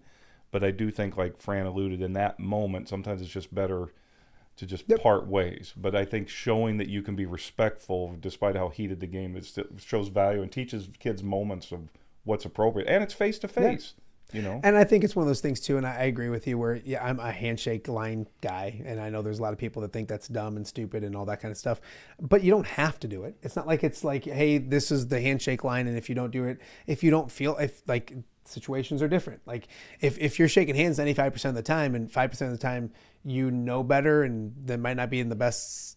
But I do think, like Fran alluded, in that moment, sometimes it's just better to just part ways. But I think showing that you can be respectful despite how heated the game is shows value and teaches kids moments of what's appropriate. And it's face-to-face. And I think it's one of those things too, and I agree with you where I'm a handshake line guy, and I know there's a lot of people that think that's dumb and stupid and all that kind of stuff, but you don't have to do it. It's not like it's like, hey, this is the handshake line, and if you don't do it, if you don't feel, situations are different. Like if you're shaking hands 95% of the time and 5% of the time you know better and that might not be in the best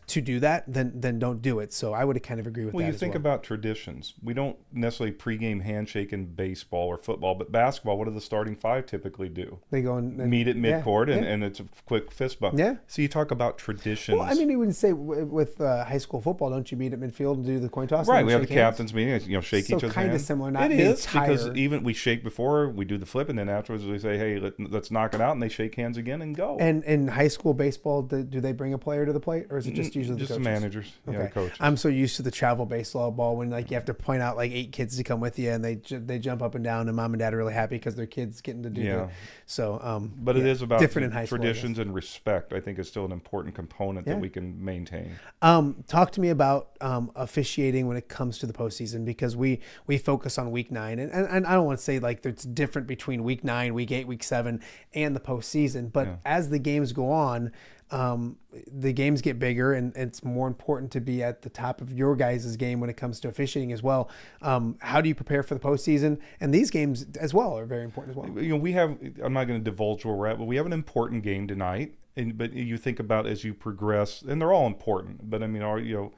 to do that, then don't do it. So I would kind of agree with that. Well, you think about traditions. We don't necessarily pregame handshake in baseball or football, but basketball, what do the starting five typically do? They go and meet at midcourt and it's a quick fist bump. Yeah. So you talk about traditions. Well, I mean, you would say with high school football, don't you meet at midfield and do the coin toss? Right. We have the captains meeting, shake each other's hands. So kind of similar. Not it is because even we shake before we do the flip, and then afterwards we say, hey, let's knock it out, and they shake hands again and go. And in high school baseball, do they bring a player to the plate, or is it just usually the coaches? Managers, okay. Coaches. I'm so used to the travel baseball ball when you have to point out 8 kids to come with you, and they jump up and down, and mom and dad are really happy because their kids getting to do it. So, but it is about different in high school, traditions and respect. I think is still an important component that we can maintain. Talk to me about officiating when it comes to the postseason, because we focus on week 9, and I don't want to say it's different between week 9, week 8, week 7, and the postseason, but as the games go on. The games get bigger, and it's more important to be at the top of your guys' game when it comes to officiating as well. How do you prepare for the postseason? And these games as well are very important as well. We have, I'm not going to divulge where we're at, but we have an important game tonight. But you think about as you progress, and they're all important, but I mean,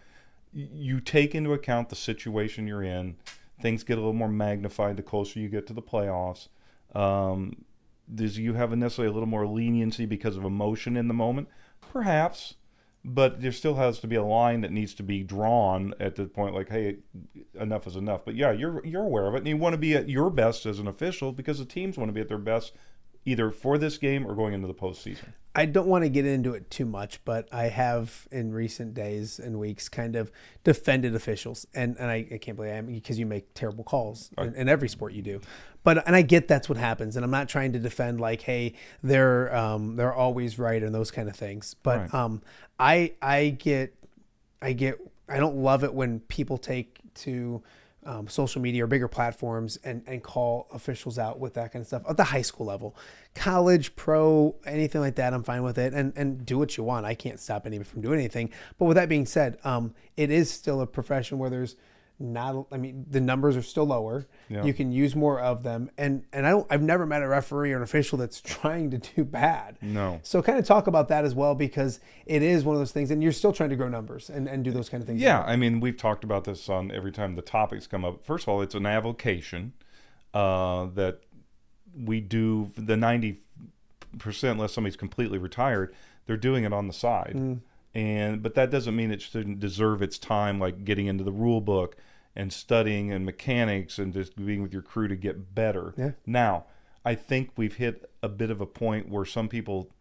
you take into account the situation you're in. Things get a little more magnified the closer you get to the playoffs. You have necessarily a little more leniency because of emotion in the moment? Perhaps, but there still has to be a line that needs to be drawn at the point like, hey, enough is enough. But yeah, you're aware of it, and you want to be at your best as an official because the teams want to be at their best either for this game or going into the postseason. I don't want to get into it too much, but I have in recent days and weeks kind of defended officials, and I can't believe I am, because you make terrible calls in every sport you do. And I get that's what happens, and I'm not trying to defend hey, they're always right and those kind of things. But I don't love it when people take to social media or bigger platforms and call officials out with that kind of stuff at the high school level. College, pro, anything like that, I'm fine with it, and do what you want. I can't stop anybody from doing anything. But with that being said, it is still a profession where there's the numbers are still lower. Yeah. You can use more of them, and I've never met a referee or an official that's trying to do bad. No. So kind of talk about that as well, because it is one of those things, and you're still trying to grow numbers and do those kind of things. Yeah, I mean, we've talked about this on every time the topics come up. First of all, it's an avocation that we do the 90%, unless somebody's completely retired, they're doing it on the side. But that doesn't mean it shouldn't deserve its time, like getting into the rule book and studying and mechanics and just being with your crew to get better. Yeah. Now, I think we've hit a bit of a point where some people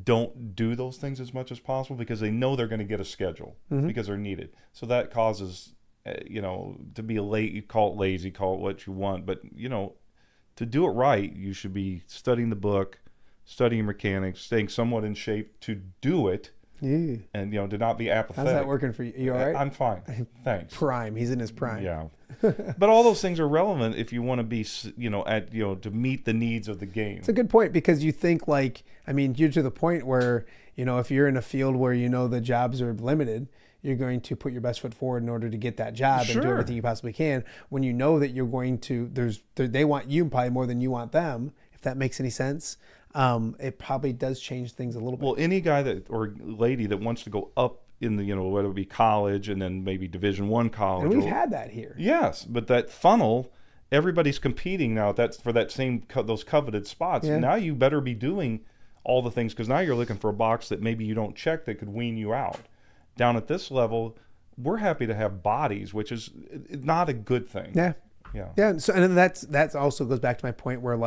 don't do those things as much as possible because they know they're going to get a schedule because they're needed. So that causes, to be late. You call it lazy, call it what you want, but to do it right, you should be studying the book, studying mechanics, staying somewhat in shape to do it. Yeah. And to not be apathetic. How's that working for you? You all right? I'm fine. Thanks. Prime. He's in his prime. Yeah. But all those things are relevant if you want to be, to meet the needs of the game. It's a good point, because you think you're to the point where, if you're in a field where the jobs are limited, you're going to put your best foot forward in order to get that job and do everything you possibly can. When you know that you're going to, they want you probably more than you want them, if that makes any sense. It probably does change things a little bit. Well, any guy or lady that wants to go up in the, whether it be college and then maybe Division I college. And we've had that here. Yes, but that funnel, everybody's competing now. That's for that same those coveted spots. Yeah. Now you better be doing all the things, because now you're looking for a box that maybe you don't check that could wean you out. Down at this level, we're happy to have bodies, which is not a good thing. Yeah. Yeah. Yeah. So, and that's also goes back to my point where,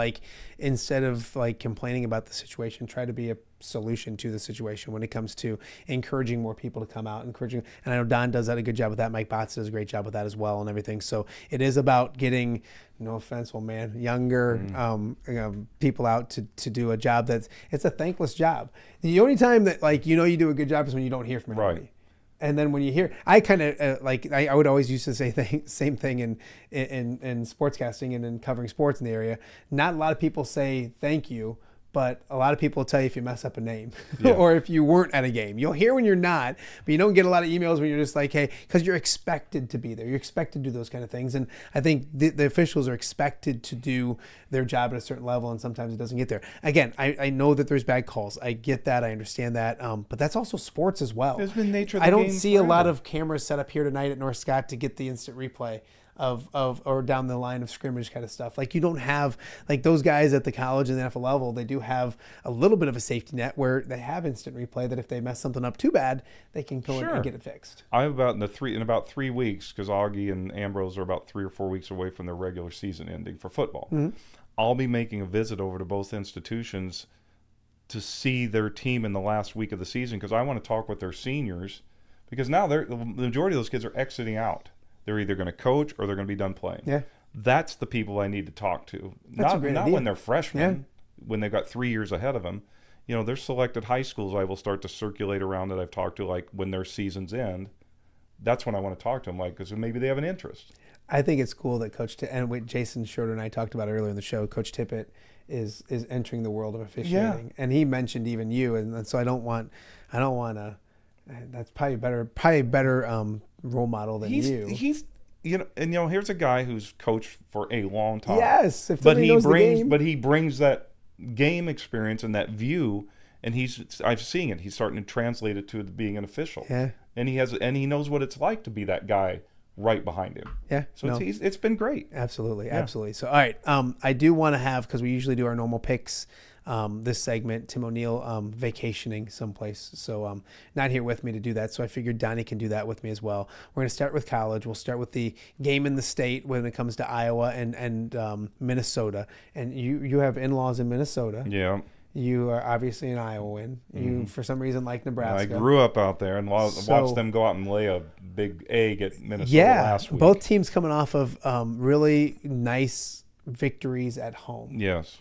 instead of complaining about the situation, try to be a solution to the situation when it comes to encouraging more people to come out, and I know Don does a good job with that. Mike Botts does a great job with that as well, and everything. So it is about getting, no offense, younger people out to do a job it's a thankless job. The only time that you do a good job is when you don't hear from anybody. Right. And then when you hear, I kind of I would always used to say same thing in sportscasting and in covering sports in the area. Not a lot of people say thank you, but a lot of people will tell you if you mess up a name or if you weren't at a game. You'll hear when you're not, but you don't get a lot of emails when you're just hey, because you're expected to be there. You're expected to do those kind of things. And I think the officials are expected to do their job at a certain level, and sometimes it doesn't get there. Again, I know that there's bad calls. I get that. I understand that. But that's also sports as well. There's been nature of the I don't game see forever. a lot of cameras set up here tonight at North Scott to get the instant replay of or down the line of scrimmage kind of stuff. You don't have those guys at the college and the NFL level. They do have a little bit of a safety net where they have instant replay that if they mess something up too bad, they can go and get it fixed. I'm about in about 3 weeks, because Augie and Ambrose are about 3 or 4 weeks away from their regular season ending for football. Mm-hmm. I'll be making a visit over to both institutions to see their team in the last week of the season, because I want to talk with their seniors, because now the majority of those kids are exiting out. They're either going to coach or they're going to be done playing. Yeah. That's the people I need to talk to. That's a great not idea. when they're freshmen, when they've got 3 years ahead of them. There's selected high schools I will start to circulate around that I've talked to, when their seasons end. That's when I want to talk to them, because maybe they have an interest. I think it's cool that and what Jason Schroeder and I talked about earlier in the show, Coach Tippett is entering the world of officiating, and he mentioned even you, and so I don't want to. That's probably better role model than you. He's here's a guy who's coached for a long time. Yes, if somebody knows the game. But he brings that game experience and that view, and I've seen it. He's starting to translate it to being an official. Yeah, and he knows what it's like to be that guy right behind him. Yeah, so it's been great. Absolutely. So all right, I do want to have, because we usually do our normal picks. This segment, Tim O'Neill vacationing someplace, so not here with me to do that. So I figured Donnie can do that with me as well. We're going to start with college. We'll start with the game in the state when it comes to Iowa and Minnesota. And you have in-laws in Minnesota. Yeah. You are obviously an Iowan. You, for some reason, like Nebraska. I grew up out there and watched them go out and lay a big egg at Minnesota last week. Both teams coming off of really nice victories at home. Yes.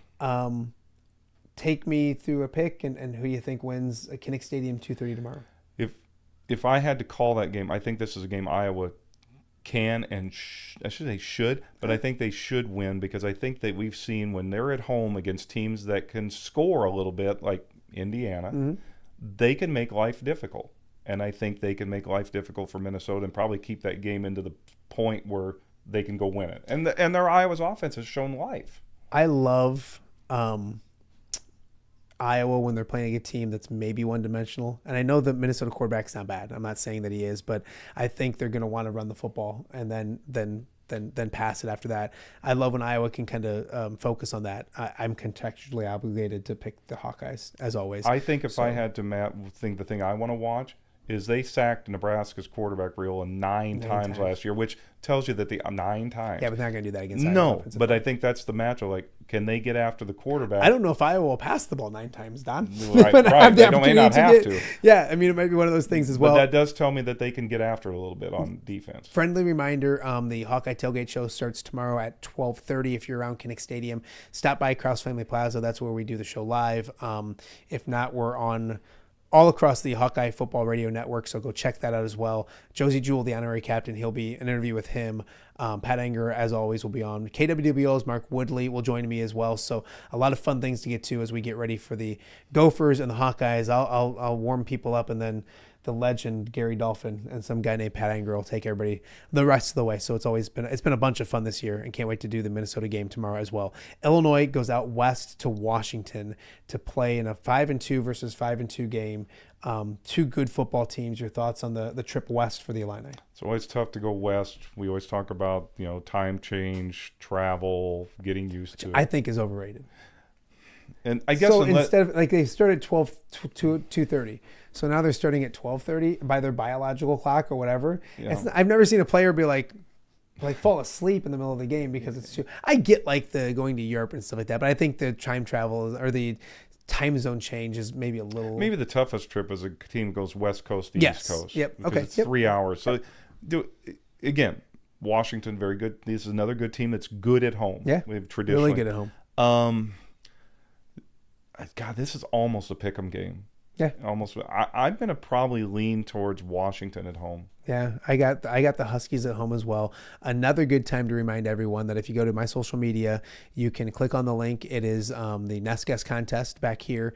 Take me through a pick and who you think wins at Kinnick Stadium 2:30 tomorrow. If I had to call that game, I think this is a game Iowa can and I should say should, but I think they should win, because I think that we've seen when they're at home against teams that can score a little bit, like Indiana, they can make life difficult. And I think they can make life difficult for Minnesota and probably keep that game into the point where they can go win it. And their Iowa's offense has shown life. I love Iowa when they're playing a team that's maybe one-dimensional. And I know the Minnesota quarterback's not bad. I'm not saying that he is, but I think they're going to want to run the football and then pass it after that. I love when Iowa can kind of focus on that. I'm contextually obligated to pick the Hawkeyes, as always. I think if I had to think the thing I want to watch is they sacked Nebraska's quarterback Riola nine times last year, which tells you that 9 times. Yeah, but they're not going to do that against Iowa. No, but I think that's the matchup. Like, can they get after the quarterback? I don't know if Iowa will pass the ball 9 times, Don. Right. They may not have to. Yeah, I mean, it might be one of those things as well. But that does tell me that they can get after it a little bit on defense. Friendly reminder, the Hawkeye Tailgate Show starts tomorrow at 12:30. If you're around Kinnick Stadium, stop by Cross Family Plaza. That's where we do the show live. If not, we're on all across the Hawkeye Football Radio Network, so go check that out as well. Josie Jewell, the honorary captain, he'll be an interview with him. Pat Anger, as always, will be on. KWWO's Mark Woodley will join me as well. So a lot of fun things to get to as we get ready for the Gophers and the Hawkeyes. I'll warm people up, and then the legend Gary Dolphin and some guy named Pat Anger will take everybody the rest of the way. So it's been a bunch of fun this year, and can't wait to do the Minnesota game tomorrow as well. Illinois goes out west to Washington to play in a 5-2 versus 5-2 game. 2 good football teams. Your thoughts on the trip west for the Illini? It's always tough to go west. We always talk about time change, travel, getting used to it. I think is overrated. And I guess instead of they started 2:30, so now they're starting at 12:30 by their biological clock or whatever. Yeah. I've never seen a player be like fall asleep in the middle of the game because it's too. I get like the going to Europe and stuff like that, but I think the time travel or the time zone change is maybe a little. Maybe the toughest trip is a team goes West Coast to East Coast. Yep. Okay. It's 3 hours. So, again, Washington, very good. This is another good team that's good at home. Yeah. We have traditionally really good at home. God, this is almost a pick'em game. Yeah. Almost. I'm going to probably lean towards Washington at home. Yeah, I got the Huskies at home as well. Another good time to remind everyone that if you go to my social media, you can click on the link. It is the Nest Guest contest back here.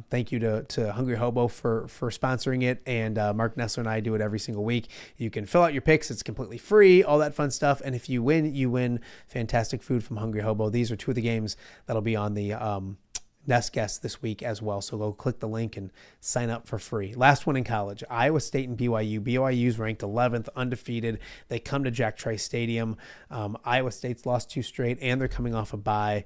Thank you to Hungry Hobo for sponsoring it, and Mark Nessler and I do it every single week. You can fill out your picks. It's completely free, all that fun stuff. And if you win fantastic food from Hungry Hobo. These are 2 of the games that'll be on the Nest Guests this week as well. So go click the link and sign up for free. Last one in college, Iowa State and BYU. BYU's ranked 11th, undefeated. They come to Jack Trice Stadium. Iowa State's lost 2 straight, and they're coming off a bye.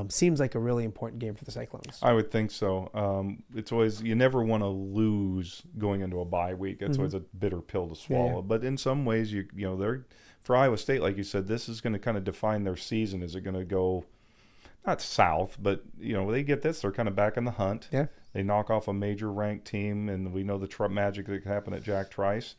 Seems like a really important game for the Cyclones. I would think so. It's always, you never want to lose going into a bye week. It's always a bitter pill to swallow. Yeah. But in some ways, they're for Iowa State, like you said, this is going to kind of define their season. Is it going to go not south, but they get this, they're kind of back in the hunt. Yeah, they knock off a major ranked team, and we know the magic that can happen at Jack Trice.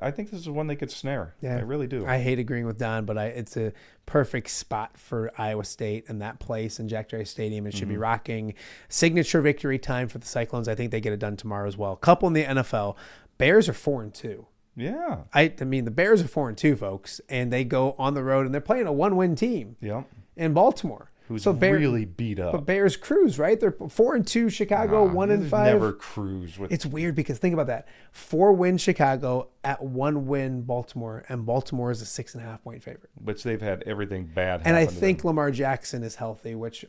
I think this is one they could snare. Yeah, I really do. I hate agreeing with Don, but it's a perfect spot for Iowa State and that place in Jack Trice Stadium. It should be rocking. Signature victory time for the Cyclones. I think they get it done tomorrow as well. Couple in the NFL. Bears are 4-2. Yeah, I mean the Bears are 4-2, folks, and they go on the road and they're playing a 1-win team. Yep. In Baltimore, who's really beat up. But Bears cruise, right? They're 4-2. Chicago 1-5. Never cruise with. It's weird because think about that: 4-win Chicago at 1-win Baltimore, and Baltimore is a 6.5-point favorite. Which they've had everything bad. And I to think them. Lamar Jackson is healthy, which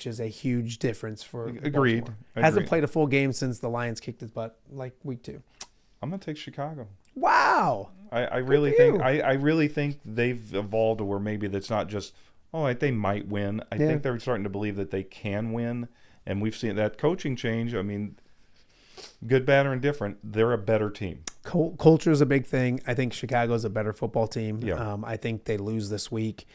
is a huge difference for. Agreed. Baltimore. Hasn't played a full game since the Lions kicked his butt like week 2. I'm gonna take Chicago. Wow. I really think they've evolved to where maybe that's not just. Oh, they might win. I think they're starting to believe that they can win. And we've seen that coaching change. I mean, good, bad, or indifferent, they're a better team. Culture is a big thing. I think Chicago's a better football team. Yeah. I think they lose this week.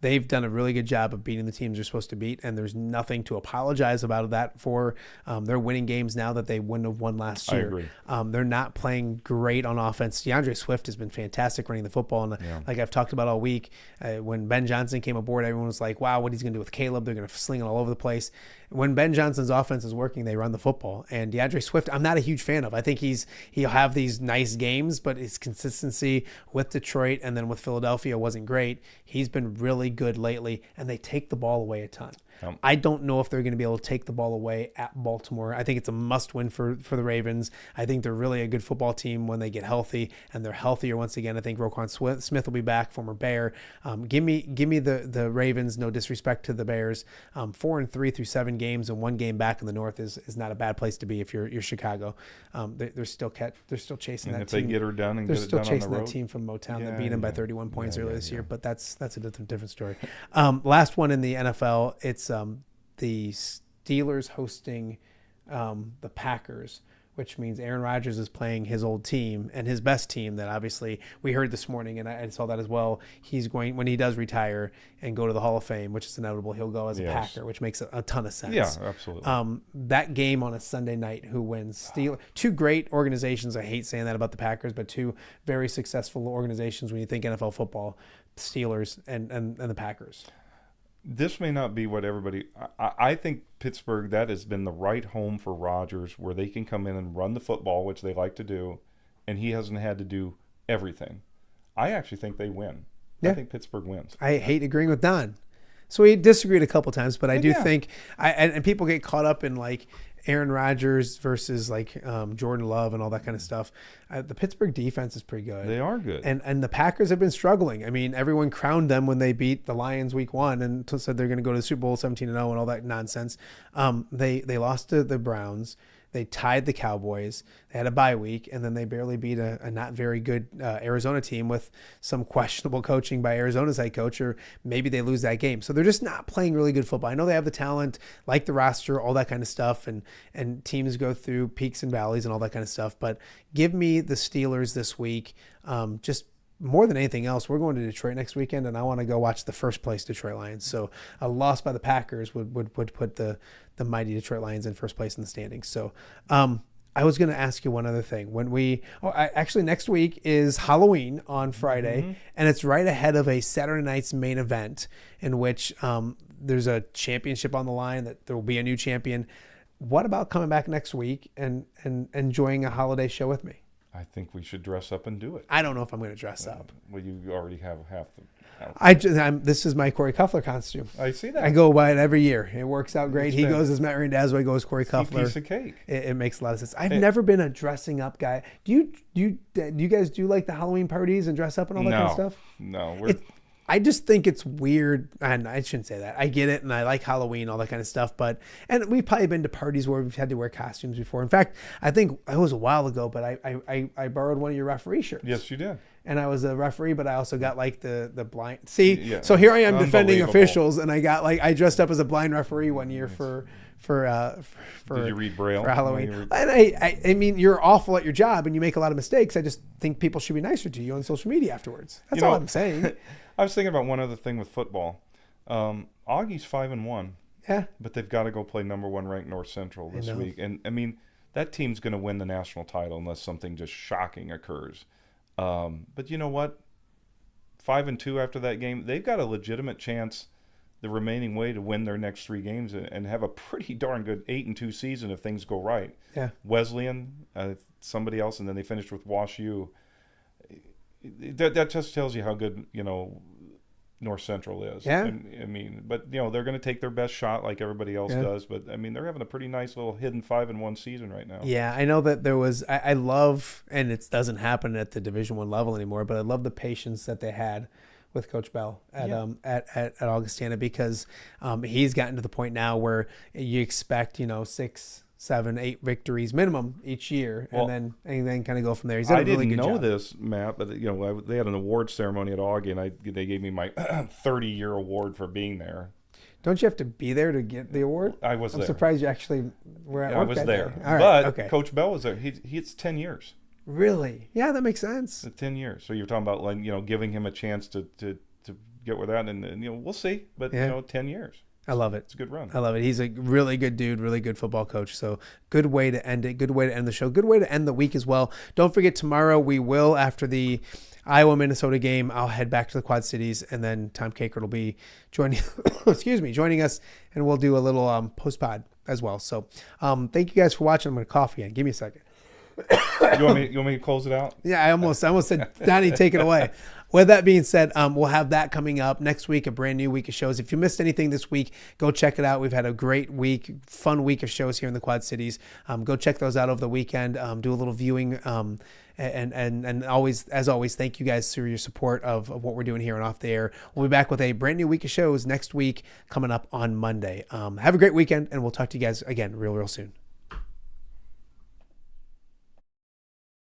They've done a really good job of beating the teams they're supposed to beat, and there's nothing to apologize about that for. They're winning games now that they wouldn't have won last year. I agree. They're not playing great on offense. DeAndre Swift has been fantastic running the football, and like I've talked about all week, when Ben Johnson came aboard, everyone was like, wow, what he's going to do with Caleb. They're going to sling it all over the place. when Ben Johnson's offense is working, they run the football. And DeAndre Swift, I'm not a huge fan of. I think he'll have these nice games, but his consistency with Detroit and then with Philadelphia wasn't great. He's been really good lately, and they take the ball away a ton. I don't know if they're going to be able to take the ball away at Baltimore. I think it's a must-win for the Ravens. I think they're really a good football team when they get healthy, and they're healthier once again. I think Roquan Smith will be back, former Bear. Give me the Ravens. No disrespect to the Bears. 4-3 through 7 games and 1 game back in the North is not a bad place to be if you're Chicago. They're still chasing and that if team. they get her done and they're get it still done on chasing the that road. team from Motown that Yeah, beat them by yeah. 31 points Yeah, earlier yeah, this yeah. year. But that's a different story. Last one in the NFL. It's the Steelers hosting the Packers, which means Aaron Rodgers is playing his old team and his best team that obviously we heard this morning, and I saw that as well. He's going, when he does retire and go to the Hall of Fame, which is inevitable, he'll go as a Packer, which makes a ton of sense. Yeah, absolutely. That game on a Sunday night, who wins? Two great organizations. I hate saying that about the Packers, but two very successful organizations when you think NFL football, Steelers and the Packers. This may not be what everybody. I think Pittsburgh, that has been the right home for Rodgers, where they can come in and run the football, which they like to do, and he hasn't had to do everything. I actually think they win. Yeah. I think Pittsburgh wins. I hate agreeing with Don. So we disagreed a couple times, but I do think and people get caught up in like Aaron Rodgers versus like Jordan Love and all that kind of stuff. The Pittsburgh defense is pretty good. They are good. And the Packers have been struggling. I mean, everyone crowned them when they beat the Lions week 1 and said they're going to go to the Super Bowl 17-0 and all that nonsense. They lost to the Browns. They tied the Cowboys. They had a bye week, and then they barely beat a not very good Arizona team with some questionable coaching by Arizona's head coach, or maybe they lose that game. So they're just not playing really good football. I know they have the talent, like the roster, all that kind of stuff, and teams go through peaks and valleys and all that kind of stuff. But give me the Steelers this week. Just more than anything else, we're going to Detroit next weekend, and I want to go watch the first place Detroit Lions. So a loss by the Packers would put the mighty Detroit Lions in first place in the standings. So I was going to ask you one other thing. Actually next week is Halloween on Friday, and it's right ahead of a Saturday night's main event in which there's a championship on the line, that there will be a new champion. What about coming back next week and enjoying a holiday show with me? I think we should dress up and do it. I don't know if I'm going to dress up. Well, you already have half the. This is my Corey Cuffler costume. I see that. I go by it every year. It works out great. It's He been- goes as Matt Randazzo. I go as Corey Cuffler. Piece of cake. It makes a lot of sense. I've never been a dressing up guy. Do you guys do like the Halloween parties and dress up and all that kind of stuff? No, I just think it's weird, and I shouldn't say that. I get it, and I like Halloween, all that kind of stuff. And we've probably been to parties where we've had to wear costumes before. In fact, I think it was a while ago, but I borrowed one of your referee shirts. Yes, you did. And I was a referee, but I also got like the blind. See, Yeah, so here I am defending unbelievable. officials, and I dressed up as a blind referee one year for Did you read Braille? for Halloween. And I mean, you're awful at your job, and you make a lot of mistakes. I just think people should be nicer to you on social media afterwards. That's all I'm saying. I was thinking about one other thing with football. Augie's 5-1. Yeah. But they've got to go play number 1 ranked North Central this week. And I mean, that team's going to win the national title unless something just shocking occurs. But you know what? 5-2 after that game, they've got a legitimate chance the remaining way to win their next 3 games and have a pretty darn good 8-2 season if things go right. Yeah. Wesleyan, somebody else, and then they finished with Wash U. That just tells you how good, North Central is. Yeah. I mean, but they're going to take their best shot like everybody else does. But I mean, they're having a pretty nice little hidden 5-1 season right now. Yeah, I know that there was. I love, and it doesn't happen at the Division I level anymore. But I love the patience that they had with Coach Bell at Augustana, because he's gotten to the point now where you expect 6, 7, 8 victories minimum each year, Well, and then kind of go from there. He's done a really good job. I didn't know this, Matt, but they had an award ceremony at Augie, and they gave me my 30-year award for being there. Don't you have to be there to get the award? I'm I'm surprised you actually were at work. I was that there. day. All right, but okay. Coach Bell was there. It's 10 years. Really? Yeah, that makes sense. 10 years. So you're talking about giving him a chance to get where that, and we'll see. But 10 years. I love it. It's a good run. I love it. He's a really good dude, really good football coach. So good way to end it. Good way to end the show. Good way to end the week as well. Don't forget, tomorrow we will, after the Iowa-Minnesota game, I'll head back to the Quad Cities, and then Tom Kakert will be joining us, and we'll do a little post-pod as well. So thank you guys for watching. I'm going to cough again. Give me a second. You want me to close it out? Yeah, I almost said, Donnie, take it away. With that being said, we'll have that coming up next week, a brand new week of shows. If you missed anything this week, go check it out. We've had a great week, fun week of shows here in the Quad Cities. Go check those out over the weekend. Do a little viewing. And always, as always, thank you guys for your support of what we're doing here and Off the Air. We'll be back with a brand new week of shows next week coming up on Monday. Have a great weekend, and we'll talk to you guys again real soon.